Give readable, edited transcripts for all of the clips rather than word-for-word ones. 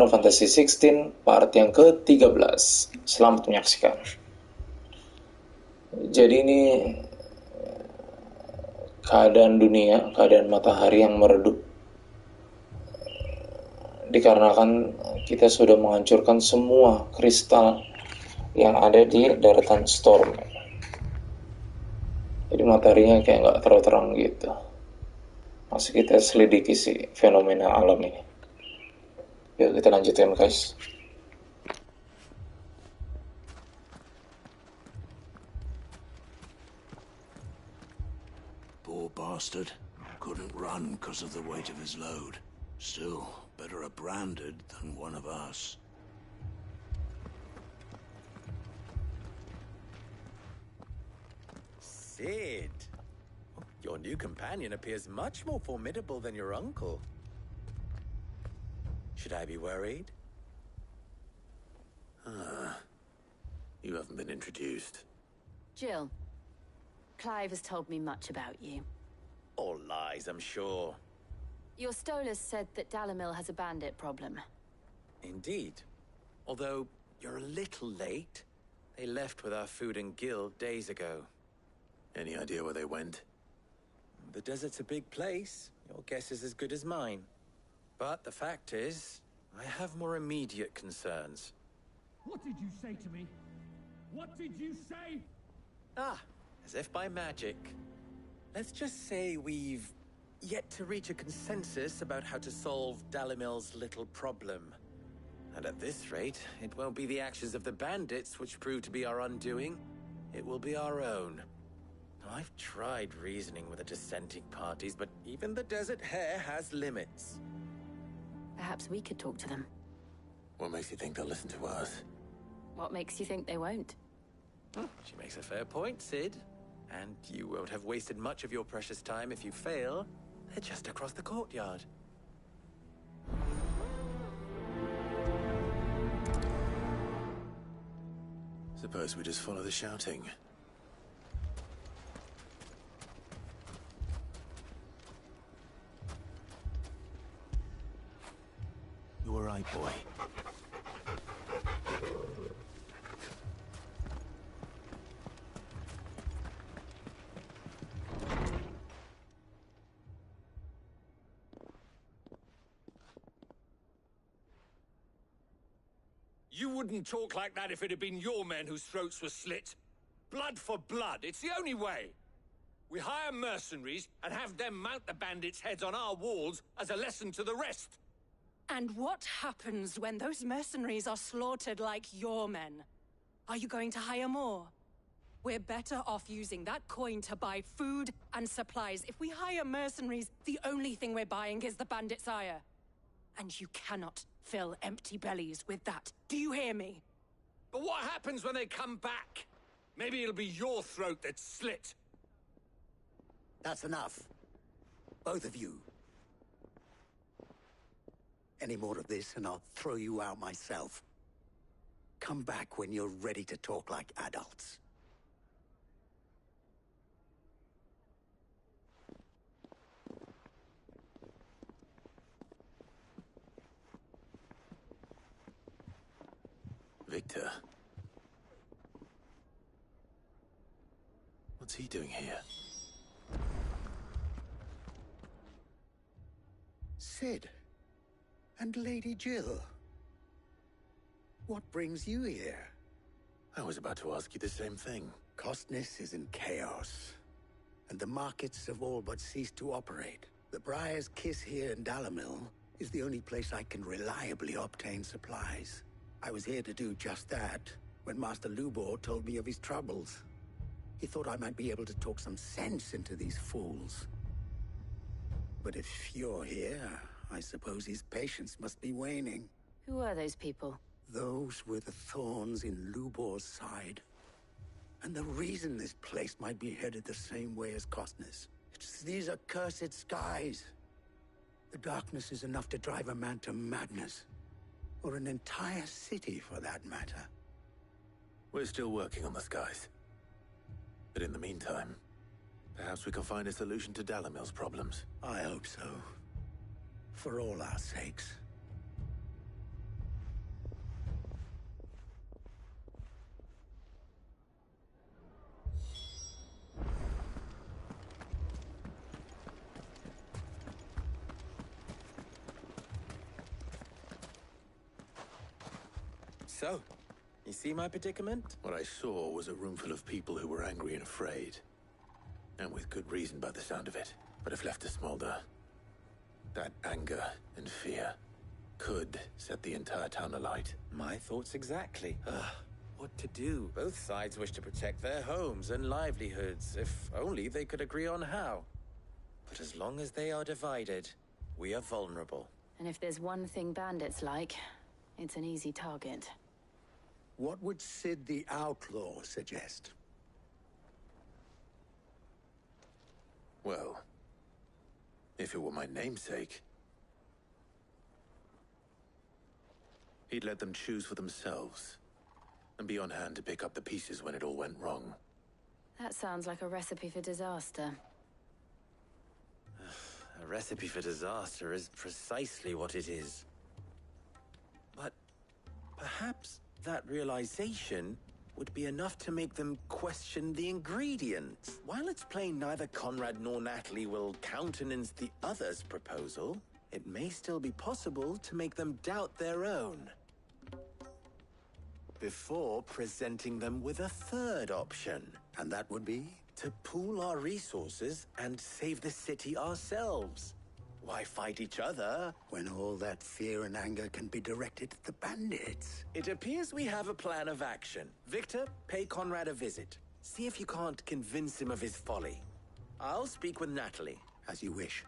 Final Fantasy XVI part yang ke-13. Selamat menyaksikan. Jadi ini keadaan dunia, keadaan matahari yang meredup dikarenakan kita sudah menghancurkan semua kristal yang ada di daratan storm. Jadi mataharinya kayak nggak terlalu terang gitu. Masih kita selidiki si fenomena alam ini. Yuk kita lanjutin guys. Poor bastard. Couldn't run because of the weight of his load. Still, better a branded than one of us. Sid! Your new companion appears much more formidable than your uncle. Should I be worried? You haven't been introduced. Jill, Clive has told me much about you. All lies, I'm sure. Your Stolas said that Dalamil has a bandit problem. Indeed. Although, you're a little late. They left with our food and guild days ago. Any idea where they went? The desert's a big place. Your guess is as good as mine. But the fact is, I have more immediate concerns. What did you say to me? What did you say? As if by magic. Let's just say we've yet to reach a consensus about how to solve Dalamil's little problem. And at this rate, it won't be the actions of the bandits which prove to be our undoing. It will be our own. I've tried reasoning with the dissenting parties, but even the Desert Hare has limits. Perhaps we could talk to them. What makes you think they'll listen to us? What makes you think they won't? She makes a fair point, Sid. And you won't have wasted much of your precious time if you fail. They're just across the courtyard. Suppose we just follow the shouting. You were right, boy. You wouldn't talk like that if it had been your men whose throats were slit. Blood for blood, it's the only way. We hire mercenaries and have them mount the bandits' heads on our walls as a lesson to the rest. And what happens when those mercenaries are slaughtered like your men? Are you going to hire more? We're better off using that coin to buy food and supplies. If we hire mercenaries, the only thing we're buying is the bandit's ire. And you cannot fill empty bellies with that. Do you hear me? But what happens when they come back? Maybe it'll be your throat that's slit. That's enough. Both of you. Any more of this and I'll throw you out myself. Come back when you're ready to talk like adults. Victor. What's he doing here? Sid. And Lady Jill. What brings you here? I was about to ask you the same thing. Costness is in chaos, and the markets have all but ceased to operate. The Briar's Kiss here in Dalamil is the only place I can reliably obtain supplies. I was here to do just that when Master Lubor told me of his troubles. He thought I might be able to talk some sense into these fools. But if you're here, I suppose his patience must be waning. Who are those people? Those were the thorns in Lubor's side. And the reason this place might be headed the same way as Costness. It's these accursed skies. The darkness is enough to drive a man to madness. Or an entire city, for that matter. We're still working on the skies. But in the meantime, perhaps we can find a solution to Dalamil's problems. I hope so. For all our sakes. So, you see my predicament? What I saw was a room full of people who were angry and afraid. And with good reason by the sound of it. But if left to smolder, that anger and fear could set the entire town alight. My thoughts exactly. What to do? Both sides wish to protect their homes and livelihoods, if only they could agree on how. But as long as they are divided, we are vulnerable. And if there's one thing bandits like, it's an easy target. What would Sid the Outlaw suggest? Well, if it were my namesake, he'd let them choose for themselves and be on hand to pick up the pieces when it all went wrong. That sounds like a recipe for disaster. A recipe for disaster is precisely what it is. But perhaps that realization would be enough to make them question the ingredients. While it's plain neither Conrad nor Natalie will countenance the other's proposal, it may still be possible to make them doubt their own. Before presenting them with a third option. And that would be? To pool our resources and save the city ourselves. Why fight each other? When all that fear and anger can be directed at the bandits. It appears we have a plan of action. Victor, pay Conrad a visit. See if you can't convince him of his folly. I'll speak with Natalie. As you wish.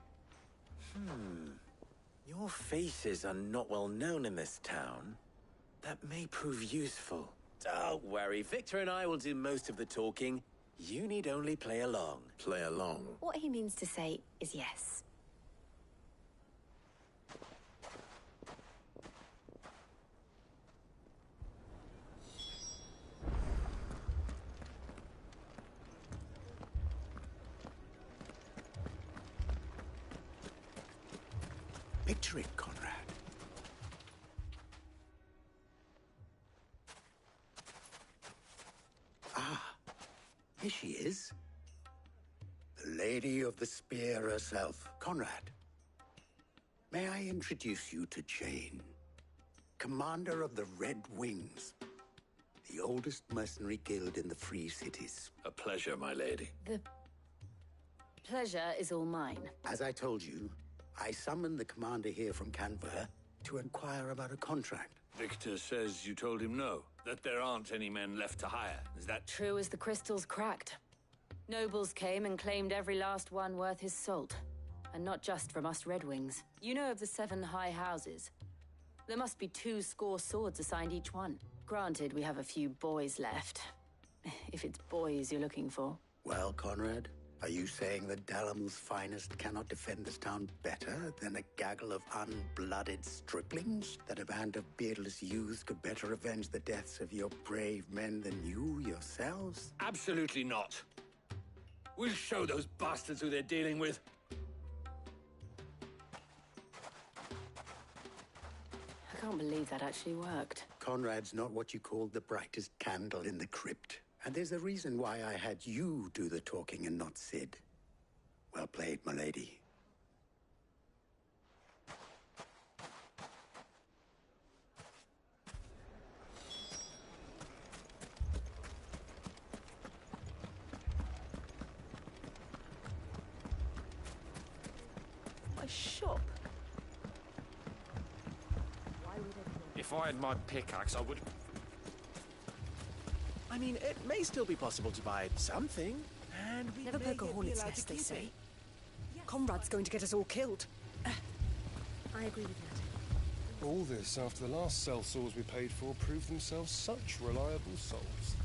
Your faces are not well known in this town. That may prove useful. Don't worry, Victor and I will do most of the talking. You need only play along. Play along. What he means to say is yes. Picture it, Conrad. Here she is. The Lady of the Spear herself. Conrad, may I introduce you to Jane, commander of the Red Wings, the oldest mercenary guild in the Free Cities. A pleasure, my lady. The pleasure is all mine. As I told you, I summoned the commander here from Canberra to inquire about a contract. Victor says you told him no, that there aren't any men left to hire. Is that true? True as the crystals cracked. Nobles came and claimed every last one worth his salt. And not just from us Red Wings. You know of the 7 high houses. There must be 2 swords assigned each one. Granted, we have a few boys left. If it's boys you're looking for. Well, Conrad, are you saying that Dalamil's finest cannot defend this town better than a gaggle of unblooded striplings? That a band of beardless youths could better avenge the deaths of your brave men than you yourselves? Absolutely not. We'll show those bastards who they're dealing with. I can't believe that actually worked. Conrad's not what you called the brightest candle in the crypt. And there's a reason why I had you do the talking and not Sid. Well played, my lady. A shop? If I had my pickaxe, I would... I mean, it may still be possible to buy something, and we Never may poke a yet be hornet's allowed nest, to they keep say. it. Conrad's going to get us all killed. I agree with that. All this after the last sellswords we paid for proved themselves such reliable souls.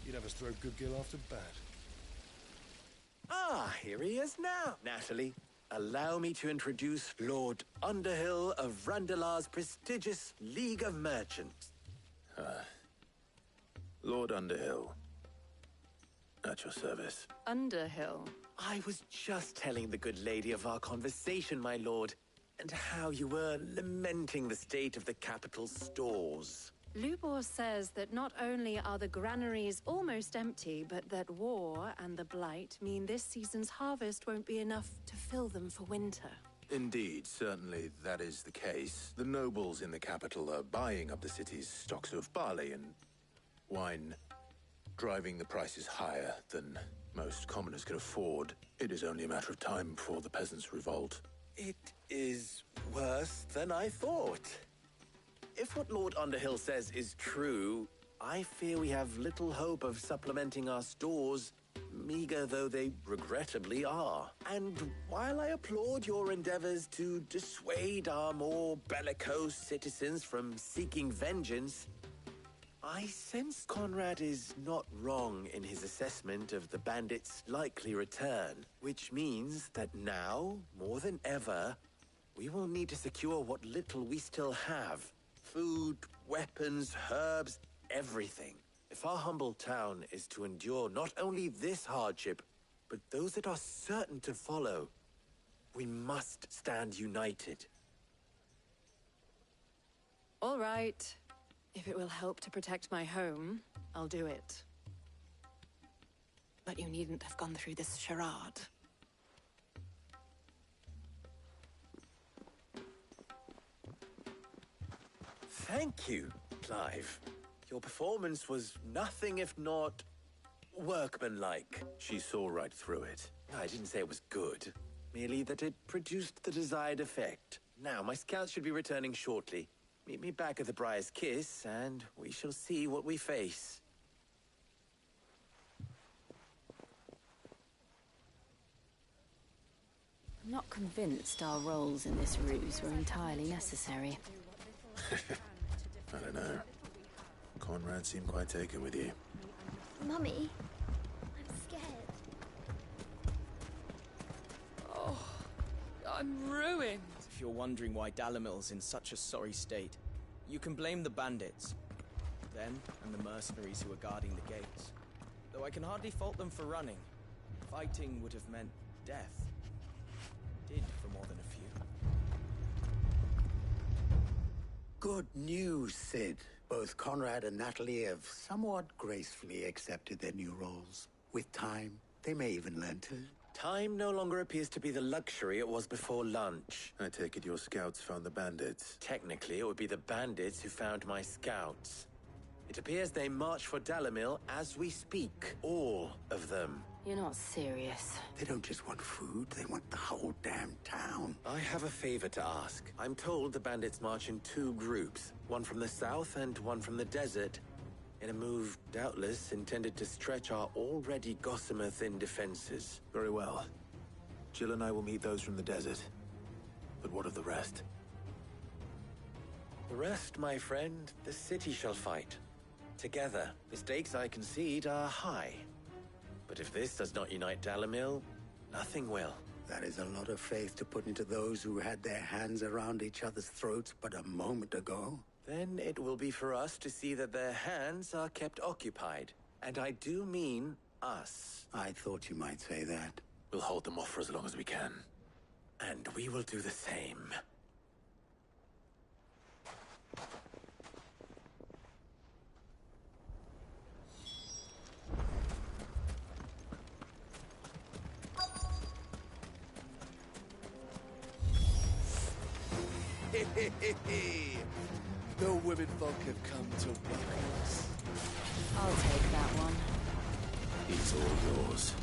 You'd have us throw good gill after bad. Ah, here he is now. Natalie, allow me to introduce Lord Underhill of Randalar's prestigious League of Merchants. Lord Underhill. At your service. Underhill. I was just telling the good lady of our conversation, my lord, and how you were lamenting the state of the capital's stores. Lubor says that not only are the granaries almost empty, but that war and the Blight mean this season's harvest won't be enough to fill them for winter. Indeed, certainly that is the case. The nobles in the capital are buying up the city's stocks of barley and wine, driving the prices higher than most commoners can afford. It is only a matter of time before the peasants revolt. It is worse than I thought. If what Lord Underhill says is true, I fear we have little hope of supplementing our stores, meager though they regrettably are. And while I applaud your endeavors to dissuade our more bellicose citizens from seeking vengeance, I sense Conrad is not wrong in his assessment of the bandits' likely return, which means that now, more than ever, we will need to secure what little we still have. Food, weapons, herbs, everything. If our humble town is to endure not only this hardship, but those that are certain to follow, we must stand united. All right. If it will help to protect my home, I'll do it. But you needn't have gone through this charade. Thank you, Clive. Your performance was nothing if not workmanlike. She saw right through it. I didn't say it was good, merely that it produced the desired effect. Now, my scouts should be returning shortly. Meet me back at the Briar's Kiss, and we shall see what we face. I'm not convinced our roles in this ruse were entirely necessary. I don't know. Conrad seemed quite taken with you. Mummy, I'm scared. Oh, I'm ruined. If you're wondering why Dalimil's in such a sorry state, you can blame the bandits. Them and the mercenaries who are guarding the gates. Though I can hardly fault them for running. Fighting would have meant death. Did for more than a few. Good news, Sid. Both Conrad and Natalie have somewhat gracefully accepted their new roles. With time, they may even learn to... Time no longer appears to be the luxury it was before lunch. I take it your scouts found the bandits. Technically, it would be the bandits who found my scouts. It appears they march for Dalimil as we speak. All of them. You're not serious. They don't just want food, they want the whole damn town. I have a favor to ask. I'm told the bandits march in two groups, one from the south and one from the desert, in a move doubtless intended to stretch our already gossamer-thin defenses. Very well. Jill and I will meet those from the desert. But what of the rest? The rest, my friend, the city shall fight. Together. The stakes, I concede, are high. But if this does not unite Dalimil, nothing will. That is a lot of faith to put into those who had their hands around each other's throats but a moment ago. Then it will be for us to see that their hands are kept occupied. And I do mean us. I thought you might say that. We'll hold them off for as long as we can. And we will do the same. The women folk have come to welcome us. I'll take that one. It's all yours.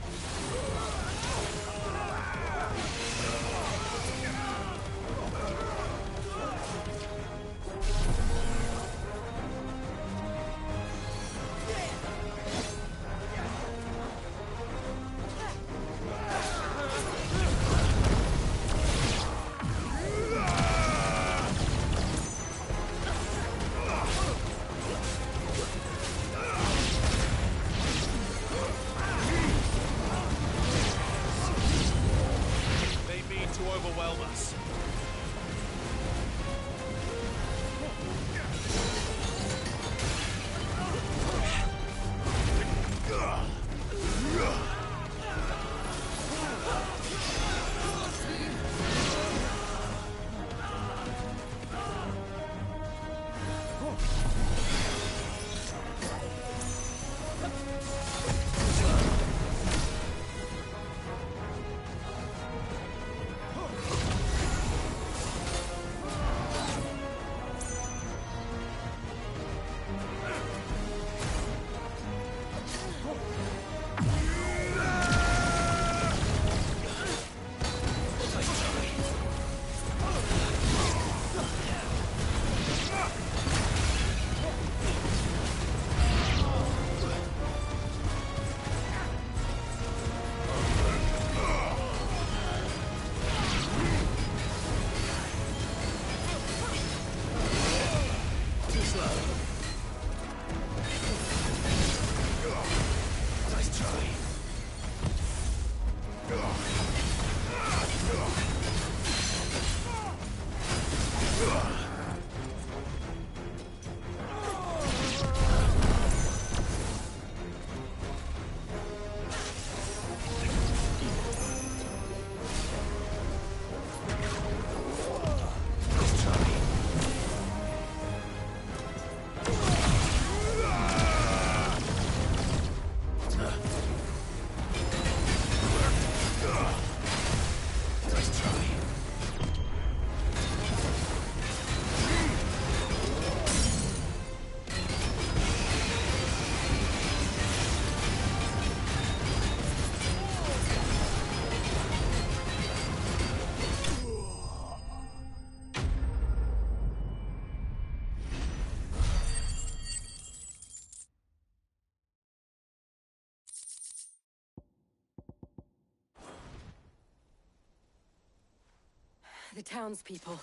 The townspeople.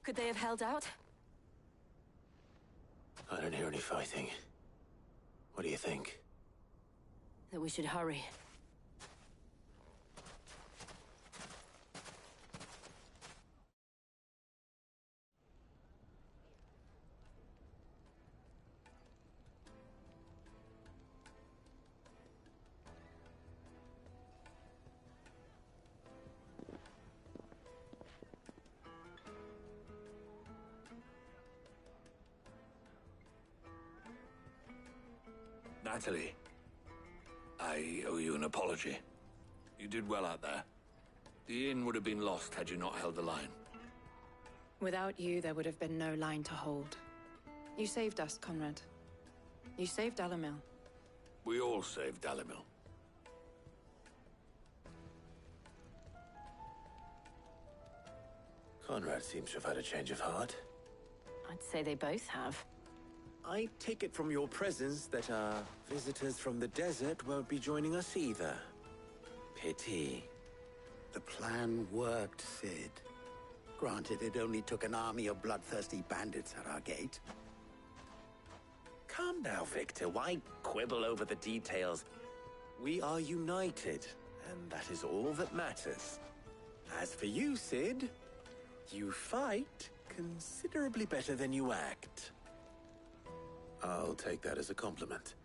Could they have held out? I don't hear any fighting. What do you think? That we should hurry. Natalie, I owe you an apology. You did well out there. The inn would have been lost had you not held the line. Without you, there would have been no line to hold. You saved us, Conrad. You saved Dalimil. We all saved Dalimil. Conrad seems to have had a change of heart. I'd say they both have. I take it from your presence that our visitors from the desert won't be joining us either. Pity. The plan worked, Sid. Granted, it only took an army of bloodthirsty bandits at our gate. Calm now, Victor. Why quibble over the details? We are united, and that is all that matters. As for you, Sid, you fight considerably better than you act. I'll take that as a compliment.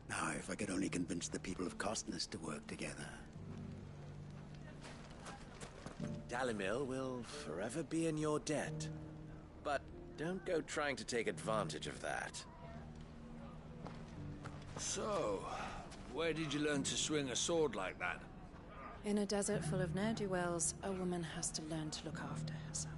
Now, if I could only convince the people of Costness to work together. Dalimil will forever be in your debt. But don't go trying to take advantage of that. So, where did you learn to swing a sword like that? In a desert full of ne'er-do-wells, a woman has to learn to look after herself.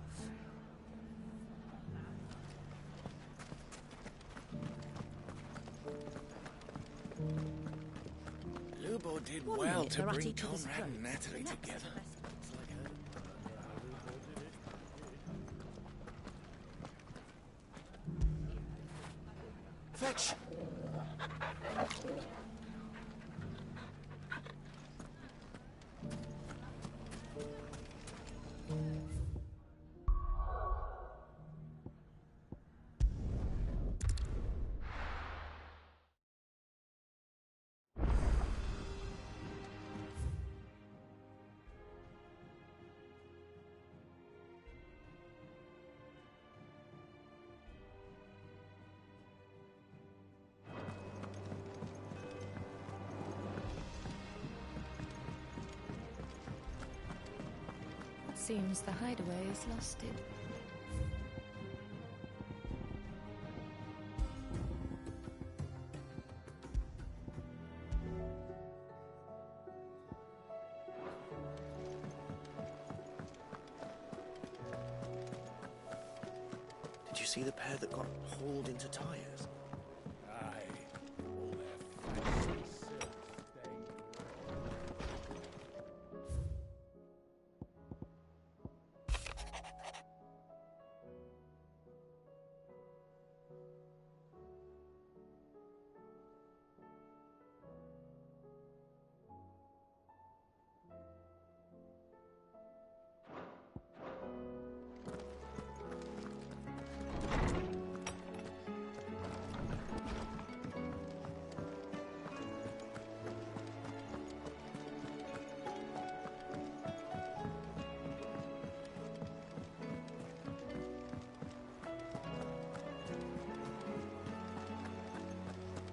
Lubo did One well minute, to they're at bring each other's Conrad and throats. Natalie together. Fetch! Seems the hideaway is lusted. Did you see the pair that got hauled into tires? Aye. All their fancy silk stank.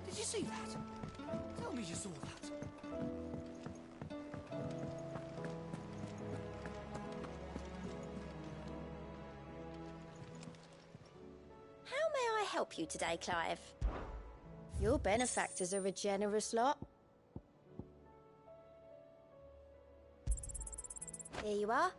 Did you see that? Tell me you saw that. How may I help you today, Clive? Your benefactors are a generous lot. Here you are.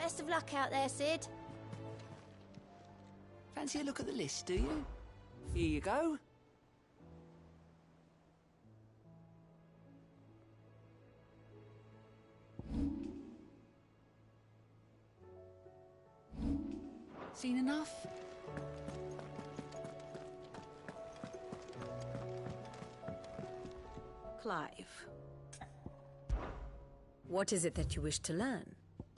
Best of luck out there, Sid. Fancy a look at the list, do you? Here you go. Seen enough? Clive. What is it that you wish to learn?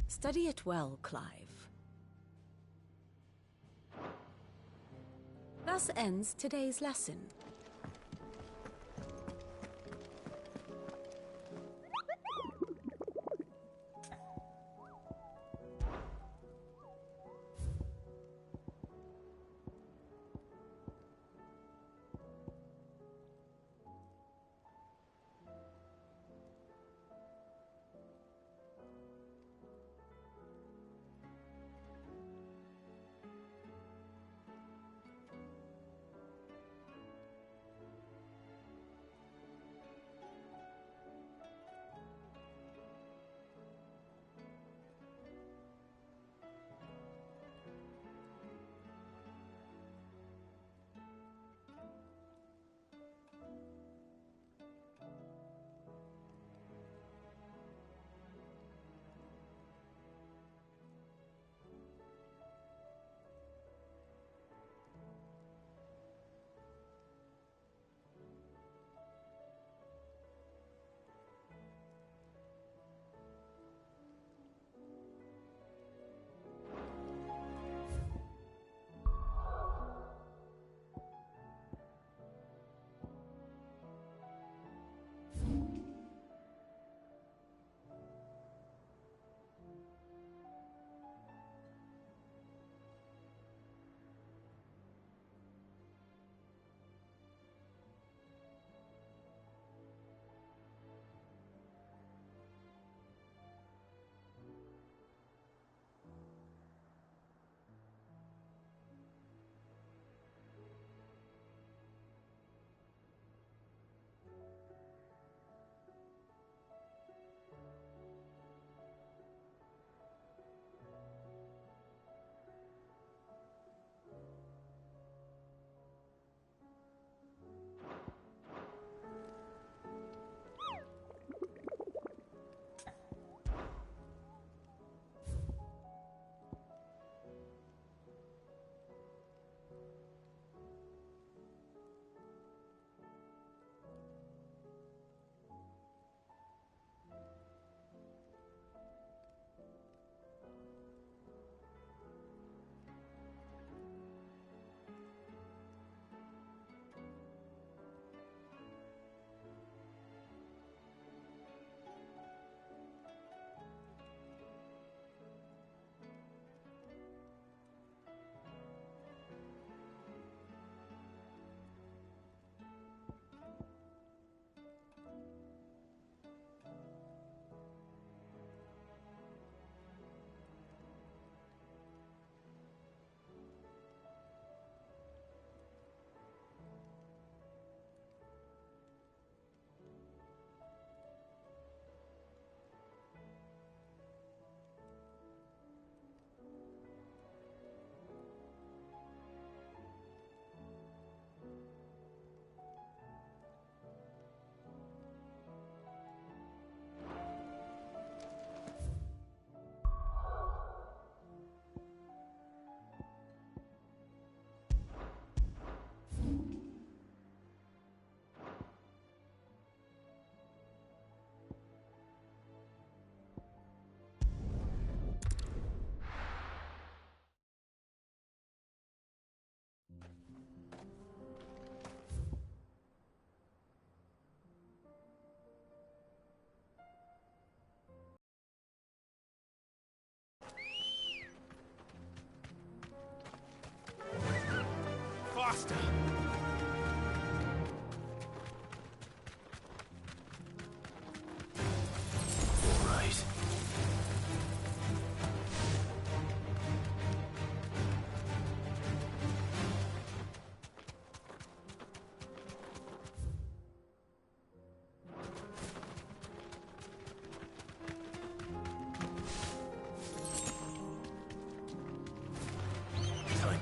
Study it well, Clive. Thus ends today's lesson.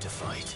to fight.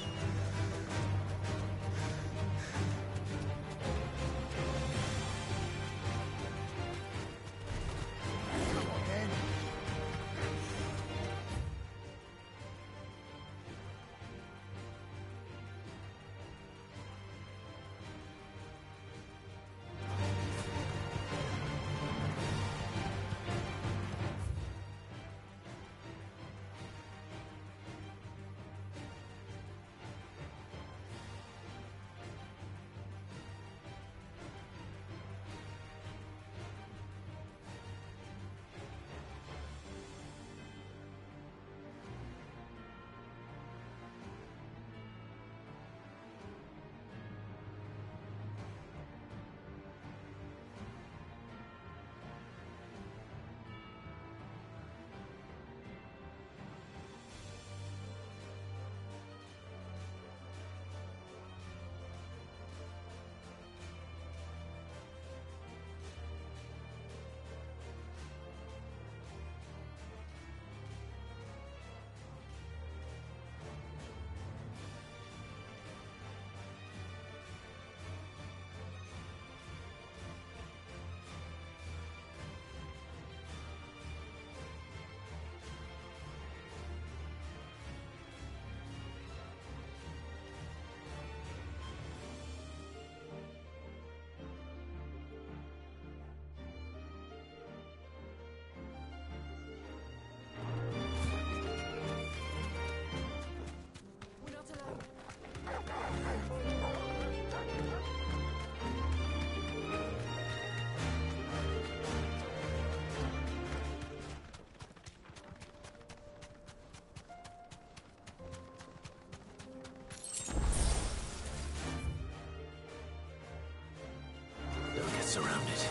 Surrounded.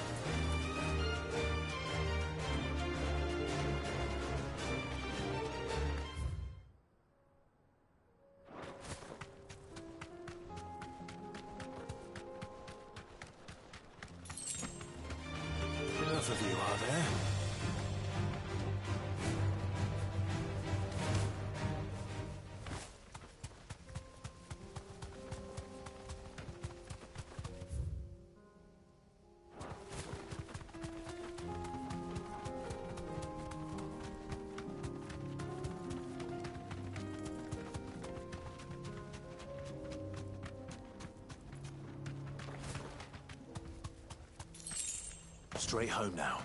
Enough of you, are there? Straight home now.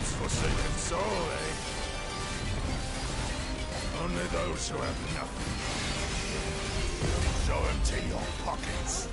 Forsaken soul, eh? Only those who have nothing. Show empty your pockets.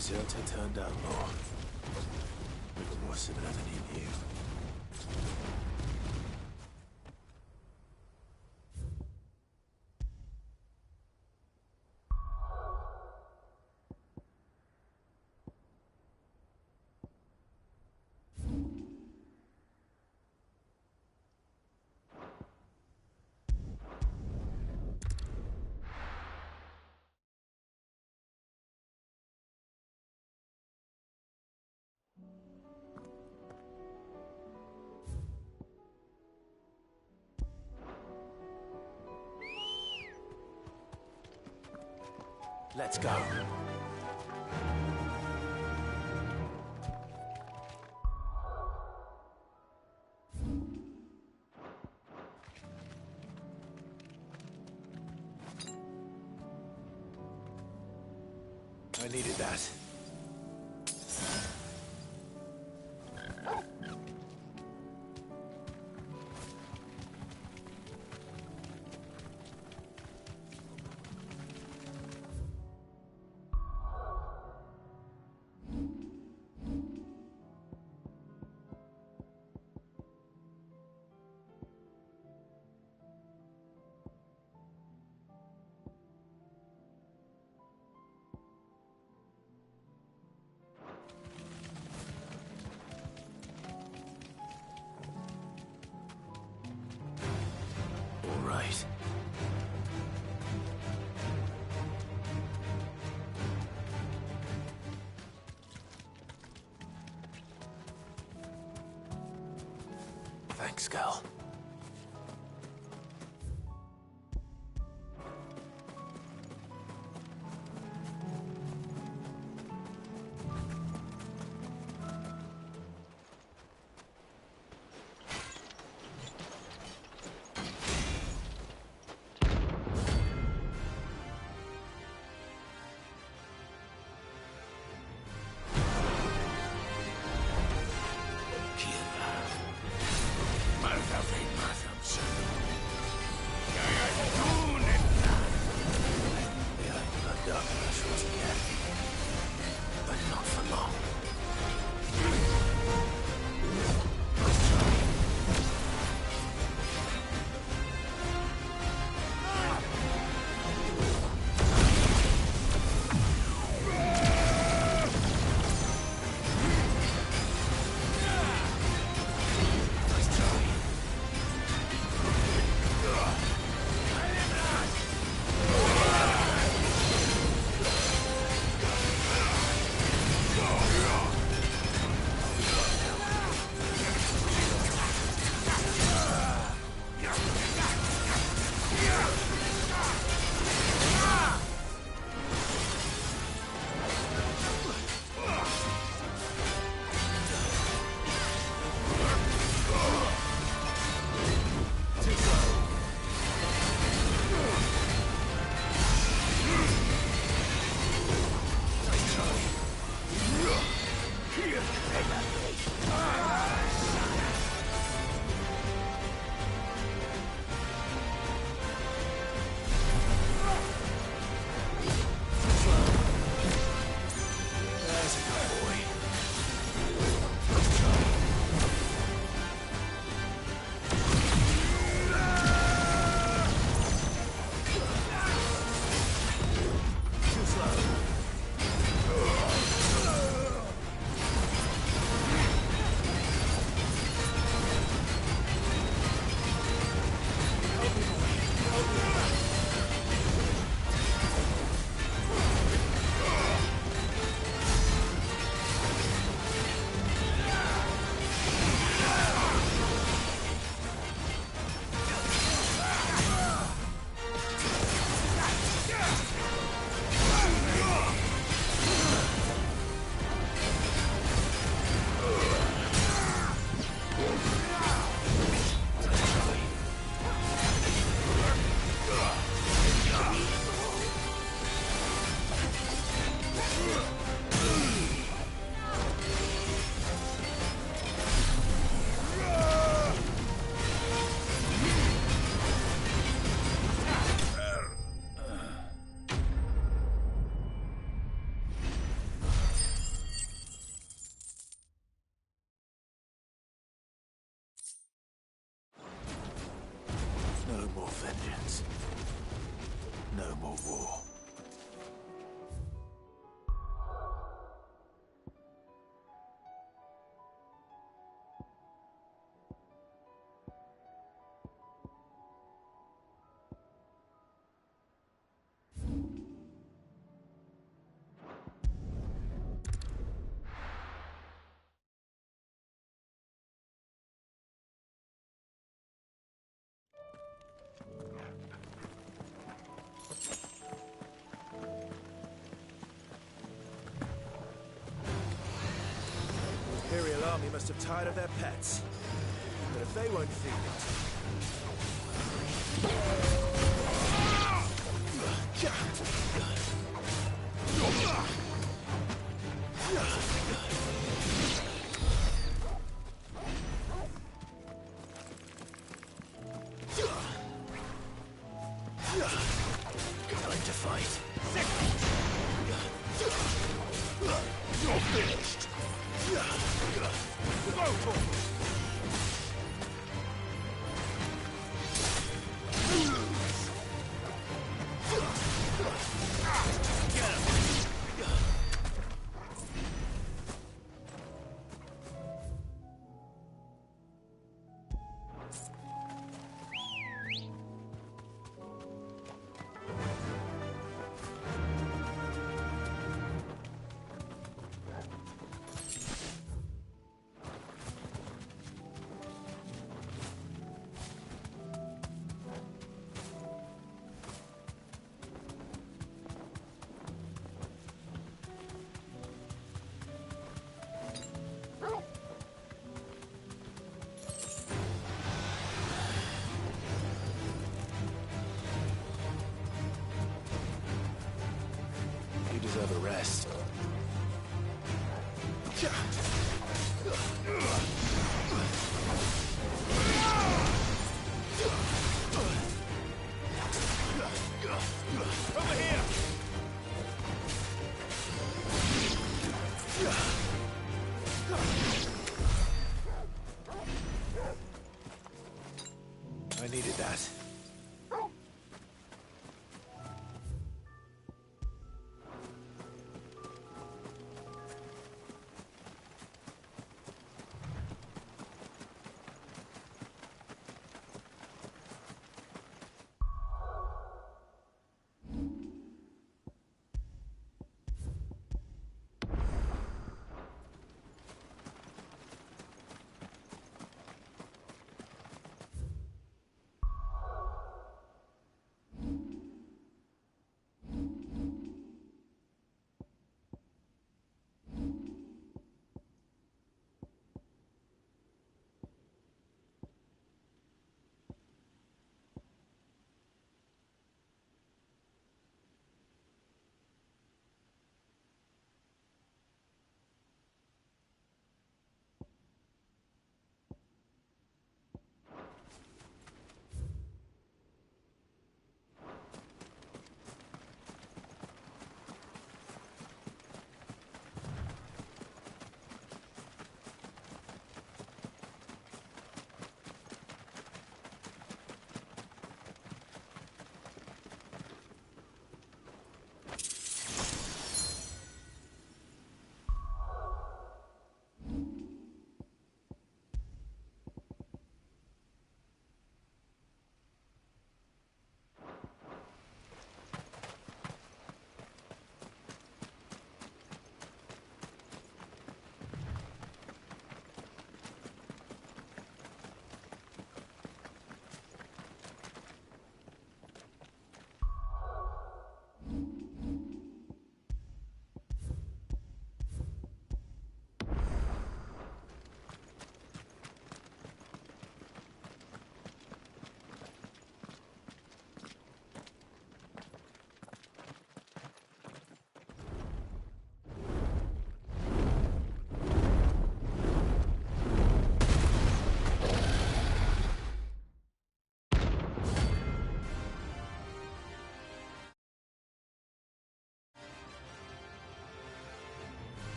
deserter turned outlaw. Even more similar than he knew. Let's go. I needed that. All right. Thanks, girl. army must have tired of their pets. But if they won't feed Time to fight. You're finished. Go for it. You deserve a rest. Over here. I needed that.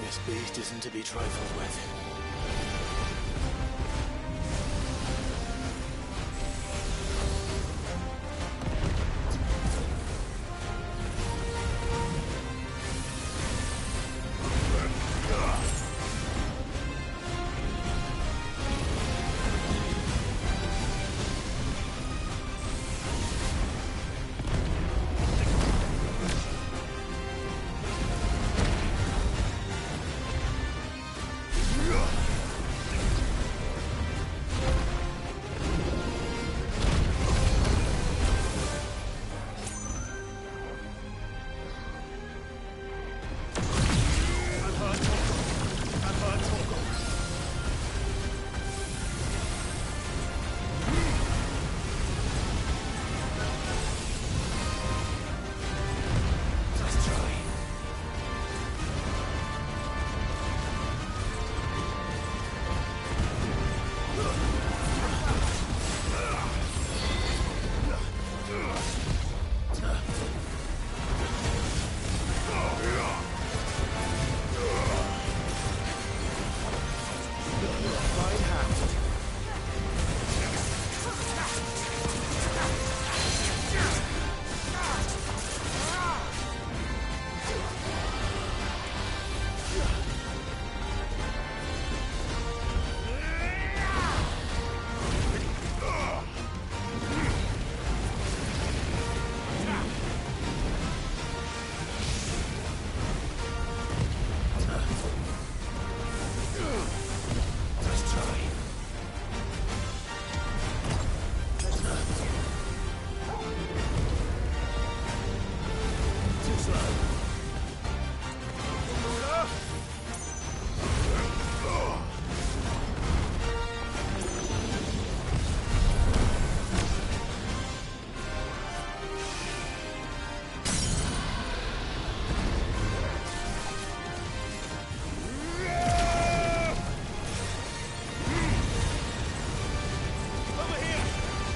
This beast isn't to be trifled with. Yeah.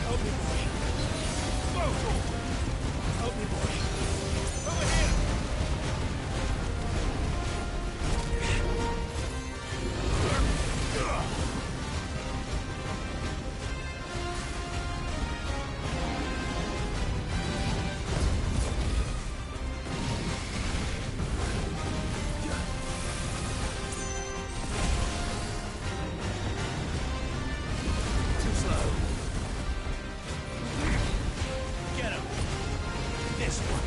Help me, boy. Whoa! Help me, boy. Over here! Too slow. Get him. This one.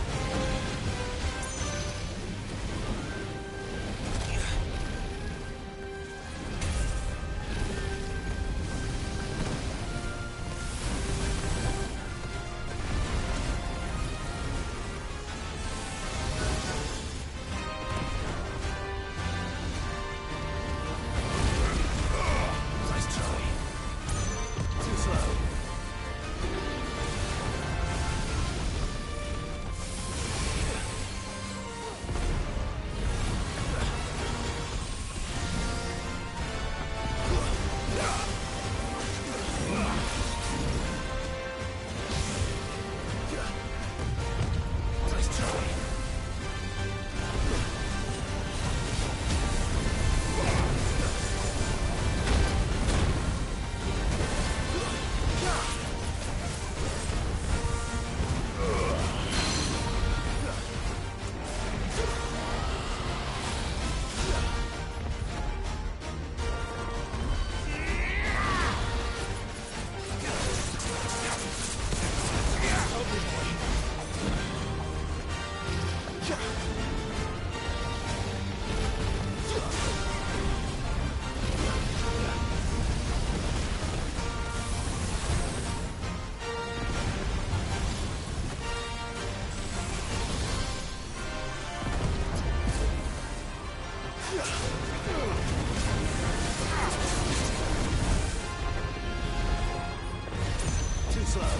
Nice try. Too slow. Nice try. Help me, boy. Too slow.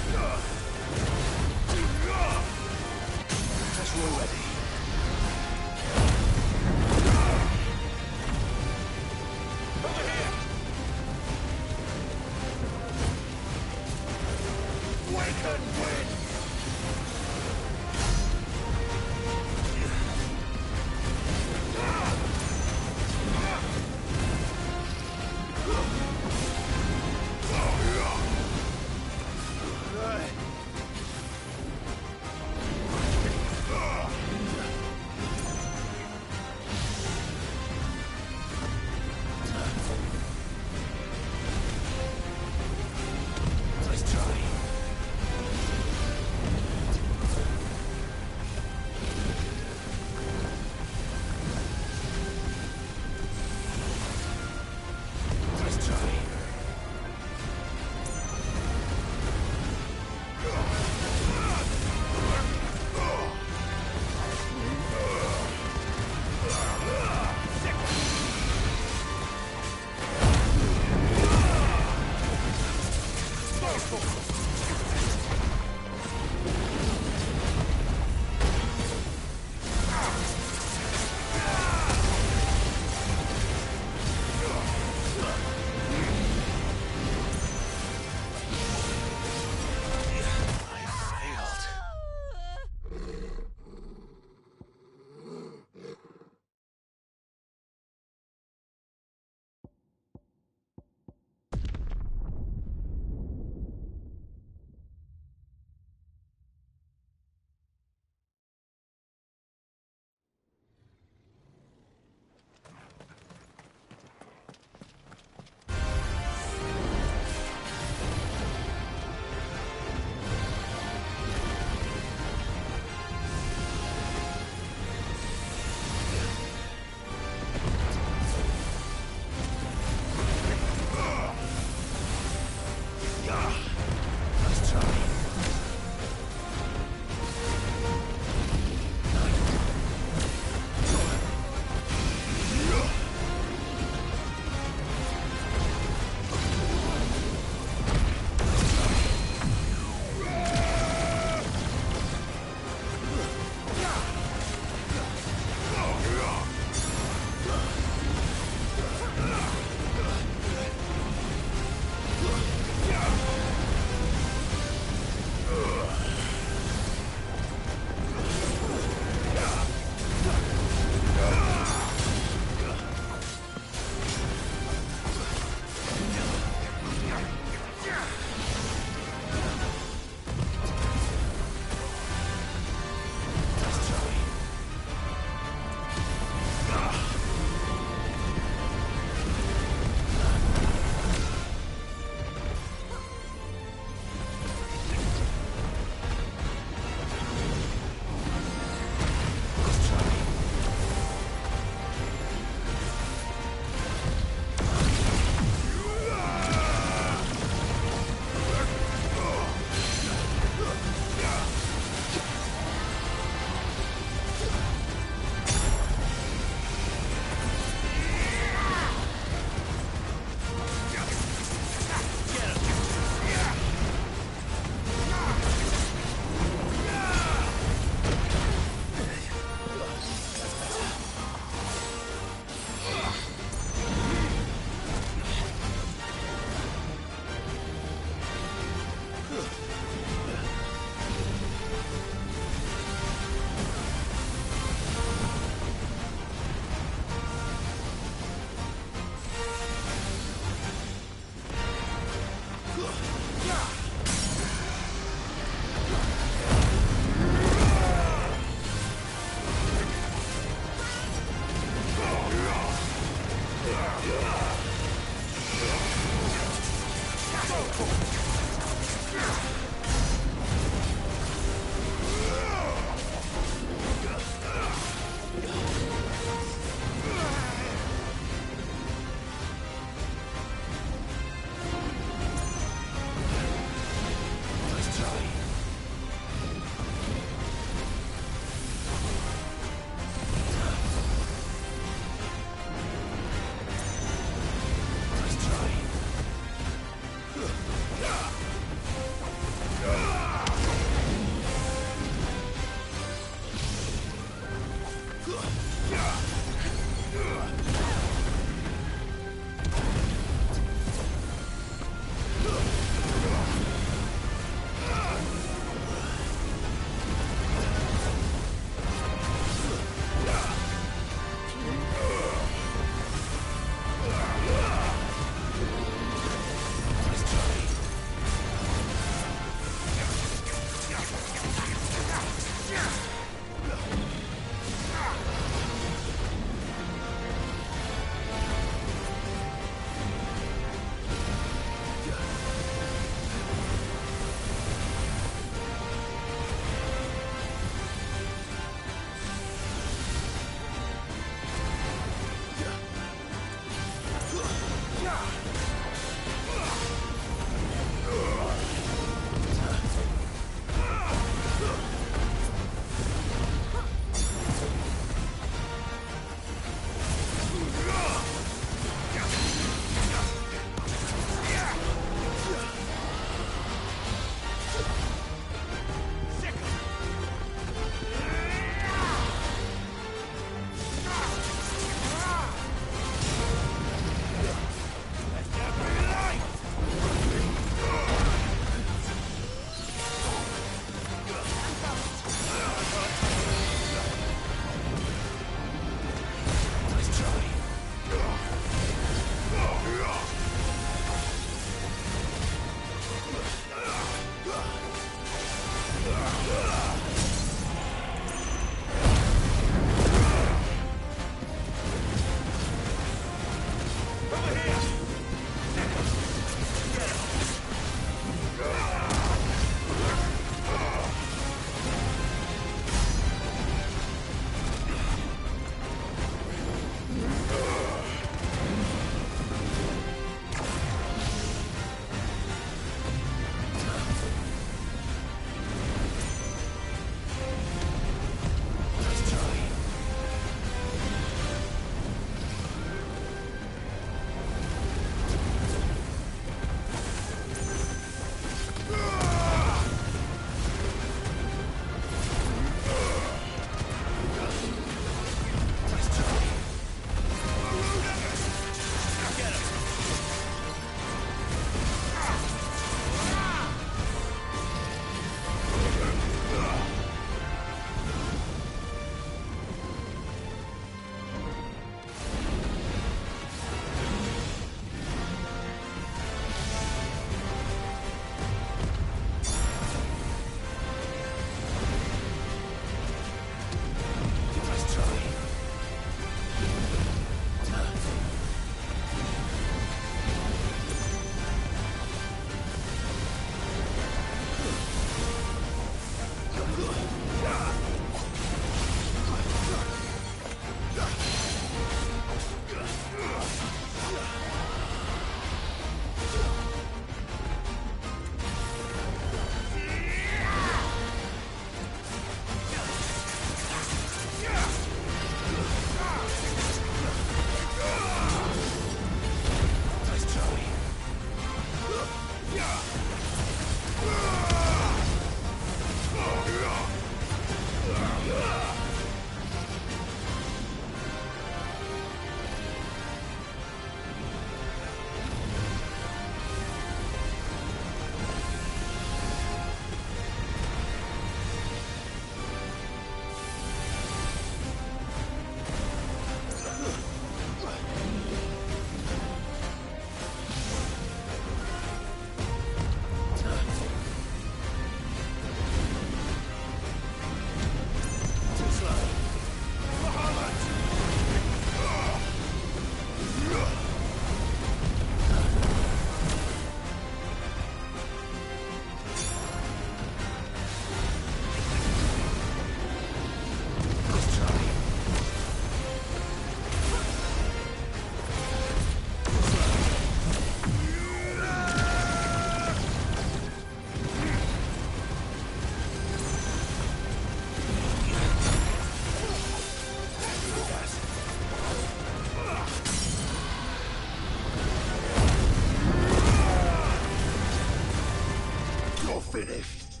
Finished.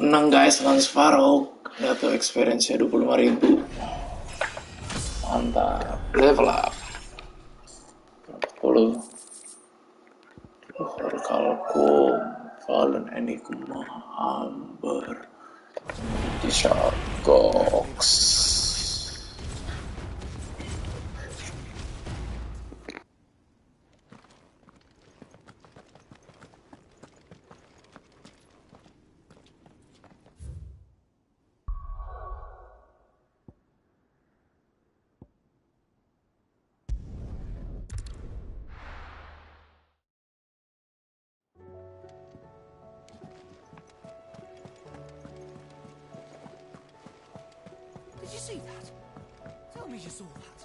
Menang guys lawan Sparrow. Lihat tuh experience-nya 25.000. Mantap. Level up 40. Orkalkum Fallen Enigma Amber T-shirt Gox. Did you see that? Tell me you saw that.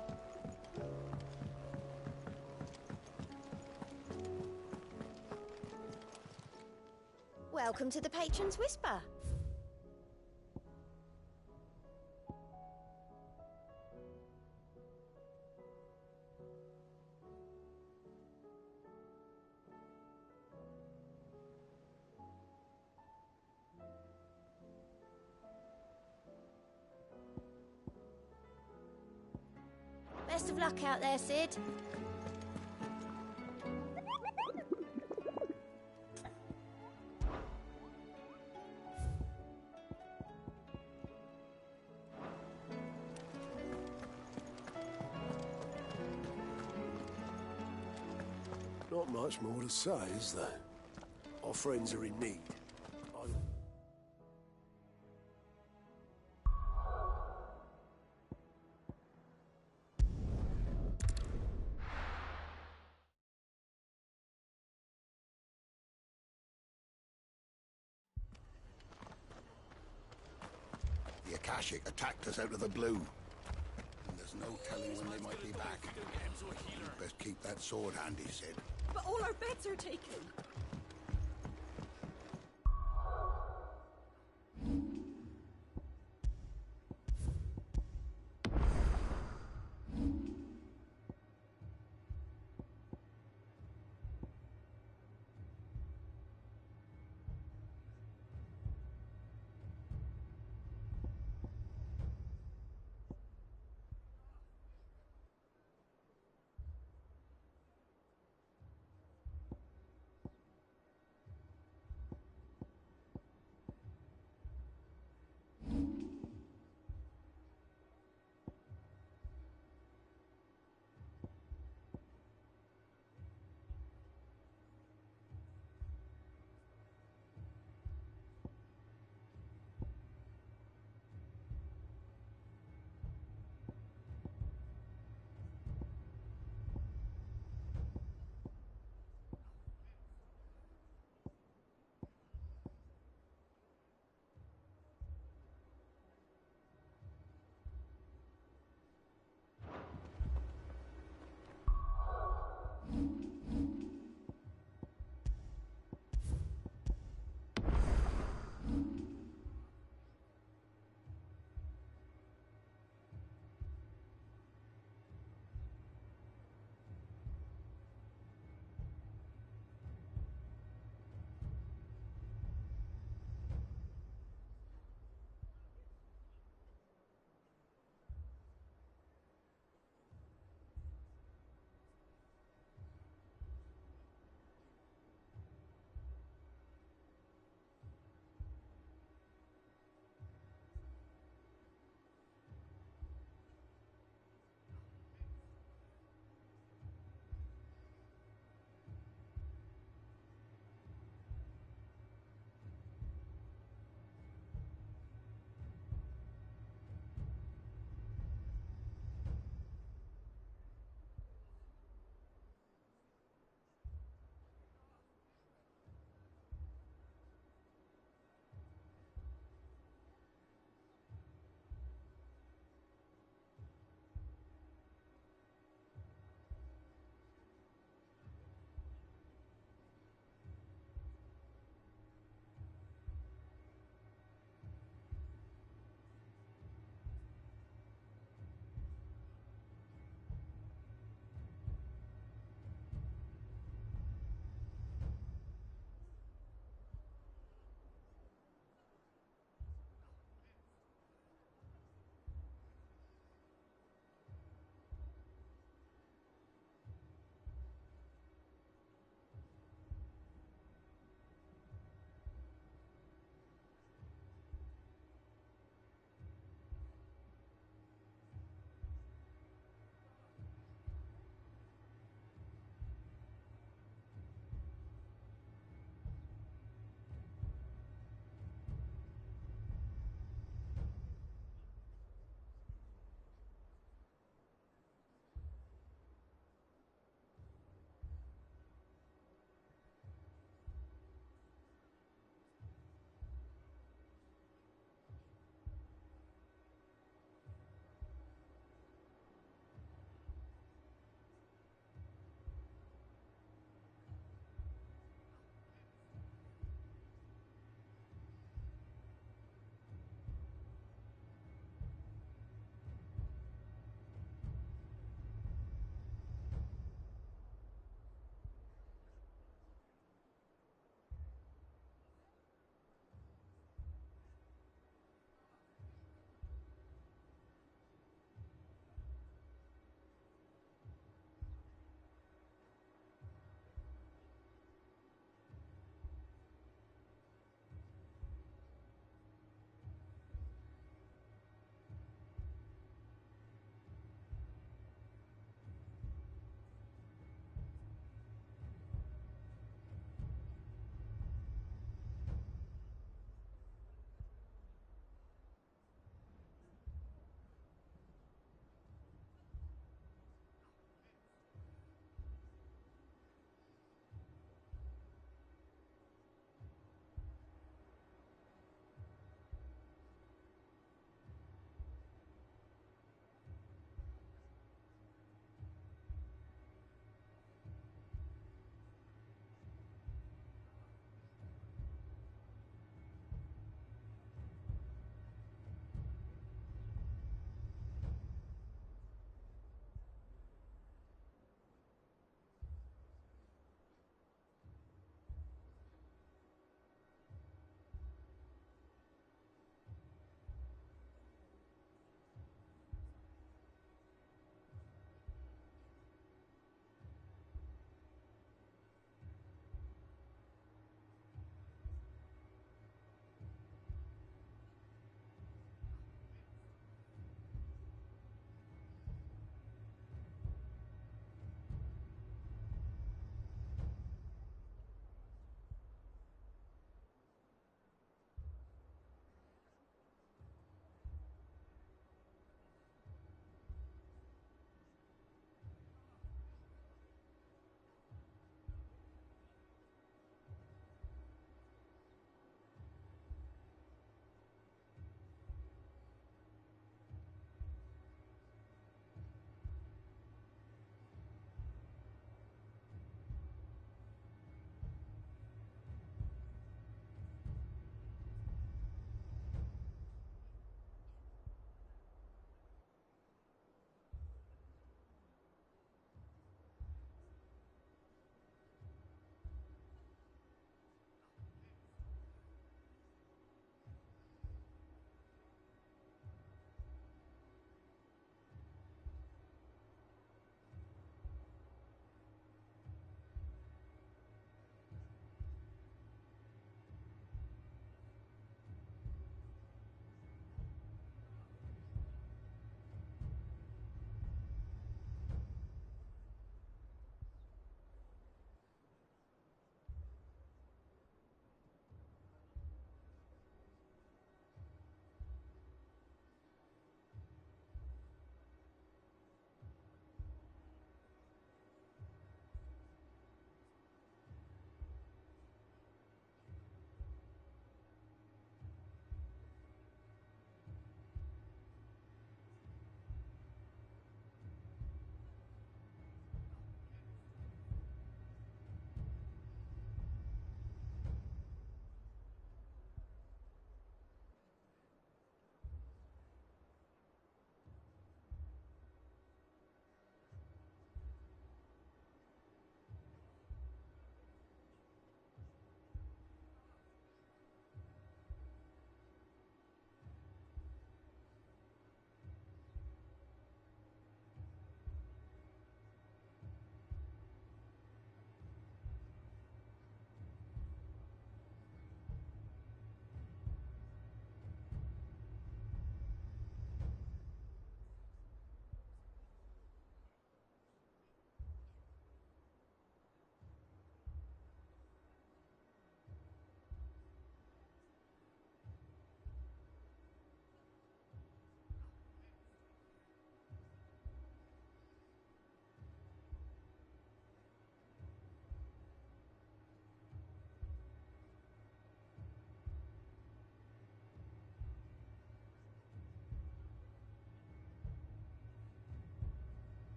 Welcome to the Patron's Whisper. Best of luck out there, Sid. Not much more to say, is there? Our friends are in need. The Akashic attacked us out of the blue. And there's no telling when they might be back. Best keep that sword handy, Sid. But all our beds are taken.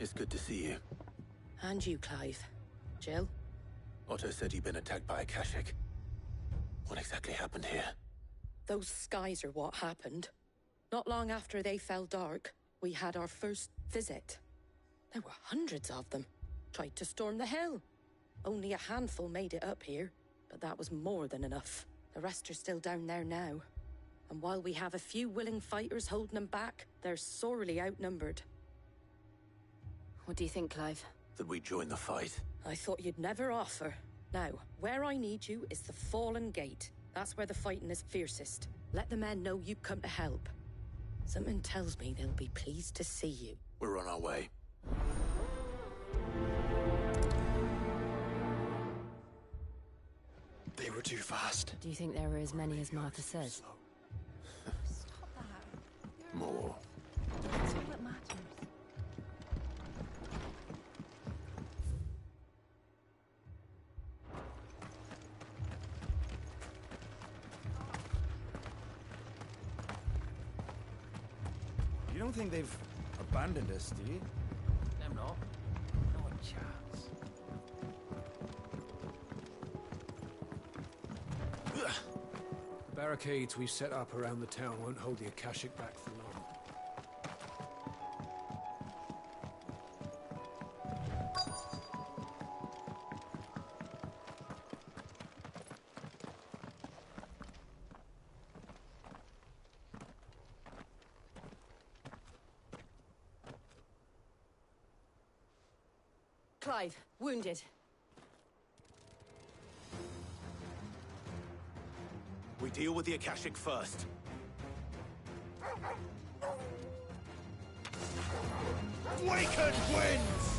It's good to see you. And you, Clive. Jill? Otto said you'd been attacked by a Kashik. What exactly happened here? Those skies are what happened. Not long after they fell dark, we had our first visit. There were hundreds of them. Tried to storm the hill. Only a handful made it up here, but that was more than enough. The rest are still down there now. And while we have a few willing fighters holding them back, they're sorely outnumbered. What do you think, Clive? That we join the fight? I thought you'd never offer. Now, where I need you is the Fallen Gate. That's where the fighting is fiercest. Let the men know you come to help. Something tells me they'll be pleased to see you. We're on our way. They were too fast. Do you think there were as many as Martha says? Stop that. More. That's all that matters. You don't think they've abandoned us, do you? Them not. Not a chance. The barricades we've set up around the town won't hold the Akashic back for long. Clive, wounded. We deal with the Akashic first. Awakened winds!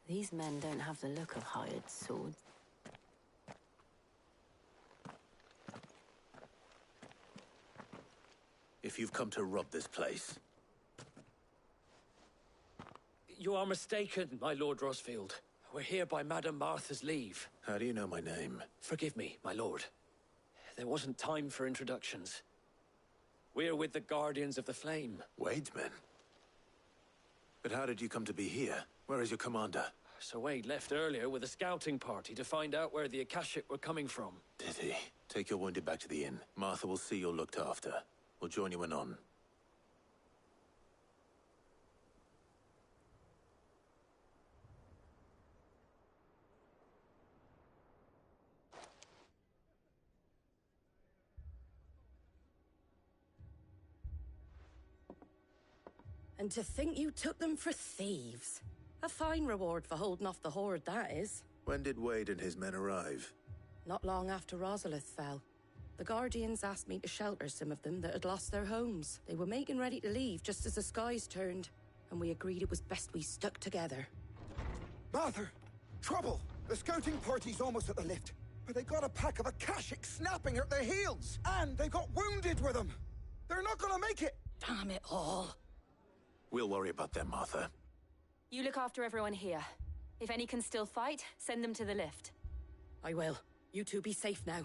These men don't have the look of hired swords. If you've come to rob this place, You are mistaken, my Lord Rosfield. We're here by Madame Martha's leave. how do you know my name? Forgive me, my lord. There wasn't time for introductions. We're with the Guardians of the Flame. Wade's men? But how did you come to be here? Where is your commander? Sir Wade left earlier with a scouting party to find out where the Akashic were coming from. Did he? Take your wounded back to the inn. Martha will see you're looked after. We'll join you anon. And to think you took them for thieves. A fine reward for holding off the horde, that is. When did Wade and his men arrive? Not long after Rosalith fell. The Guardians asked me to shelter some of them that had lost their homes. They were making ready to leave just as the skies turned, and we agreed it was best we stuck together. Martha! Trouble! The scouting party's almost at the lift, but they got a pack of Akashic snapping at their heels! And they got wounded with them! They're not gonna make it! Damn it all! We'll worry about them, Martha. You look after everyone here. If any can still fight, send them to the lift. I will. You two be safe now.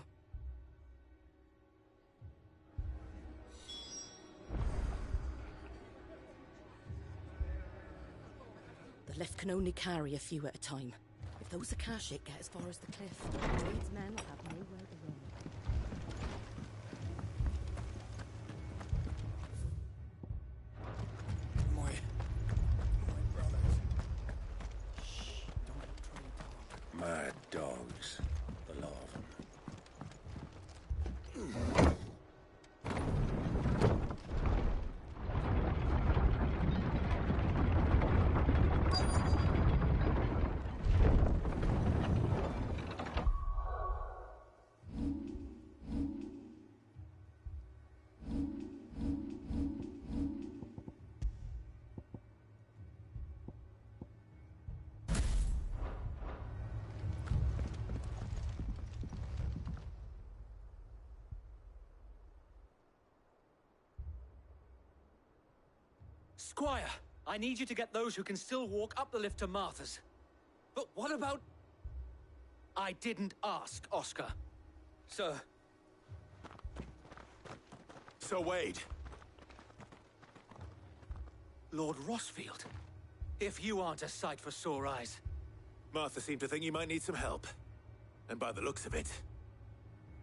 The lift can only carry a few at a time. If those Akashic get as far as the cliff, Wade's men will have nowhere to run. My brothers. Shh, don't try to talk. Mad dogs. The lot of them. Squire, I need you to get those who can still walk up the lift to Martha's. But what about... I didn't ask, Oscar. Sir. Sir Wade. Lord Rossfield. If you aren't a sight for sore eyes. Martha seemed to think you might need some help. And by the looks of it...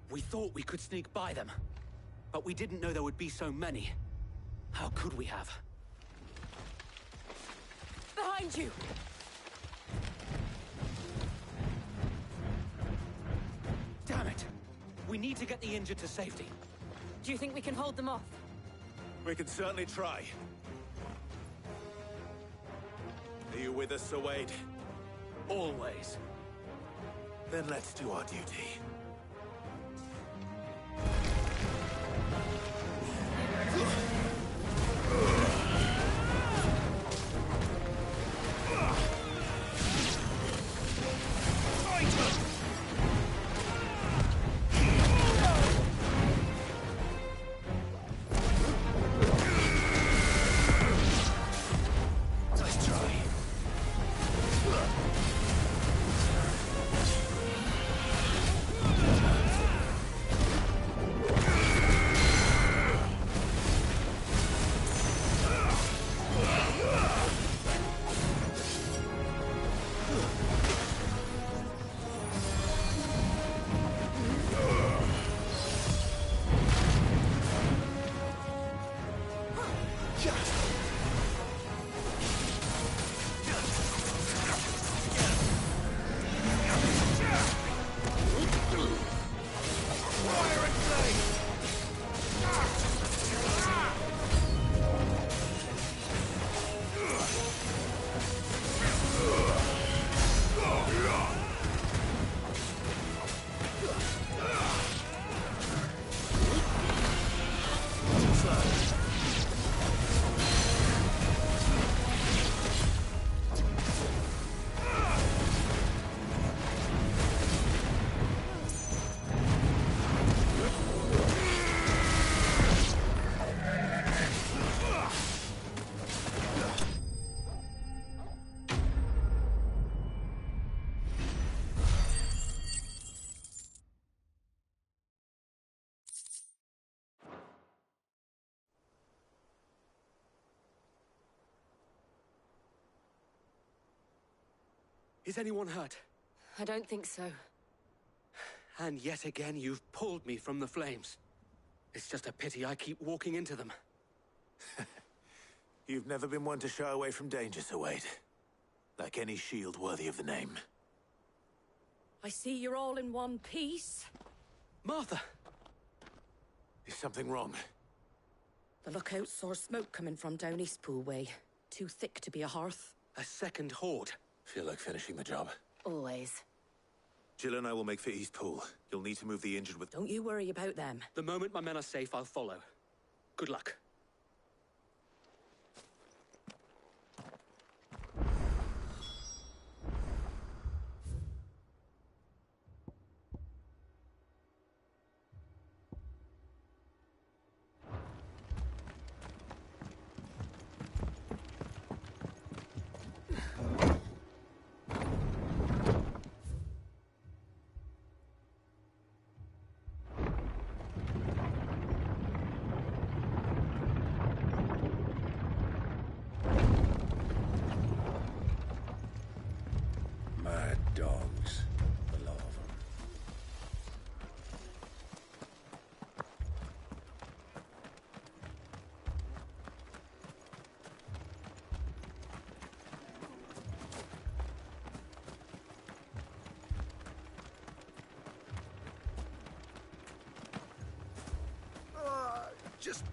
We thought we could sneak by them. But we didn't know there would be so many. How could we have? Behind you! Damn it! We need to get the injured to safety. Do you think we can hold them off? We can certainly try. Are you with us, Sir Wade? Always. Then let's do our duty. Is anyone hurt? I don't think so. And yet again, you've pulled me from the flames. It's just a pity I keep walking into them. You've never been one to shy away from danger, Sir Wade. Like any shield worthy of the name. I see you're all in one piece. Martha! Is something wrong? The lookout saw smoke coming from down Eastpool way. Too thick to be a hearth. A second horde. Feel like finishing the job. Always. Jill and I will make for Eastpool. You'll need to move the injured with... Don't you worry about them. The moment my men are safe, I'll follow. Good luck.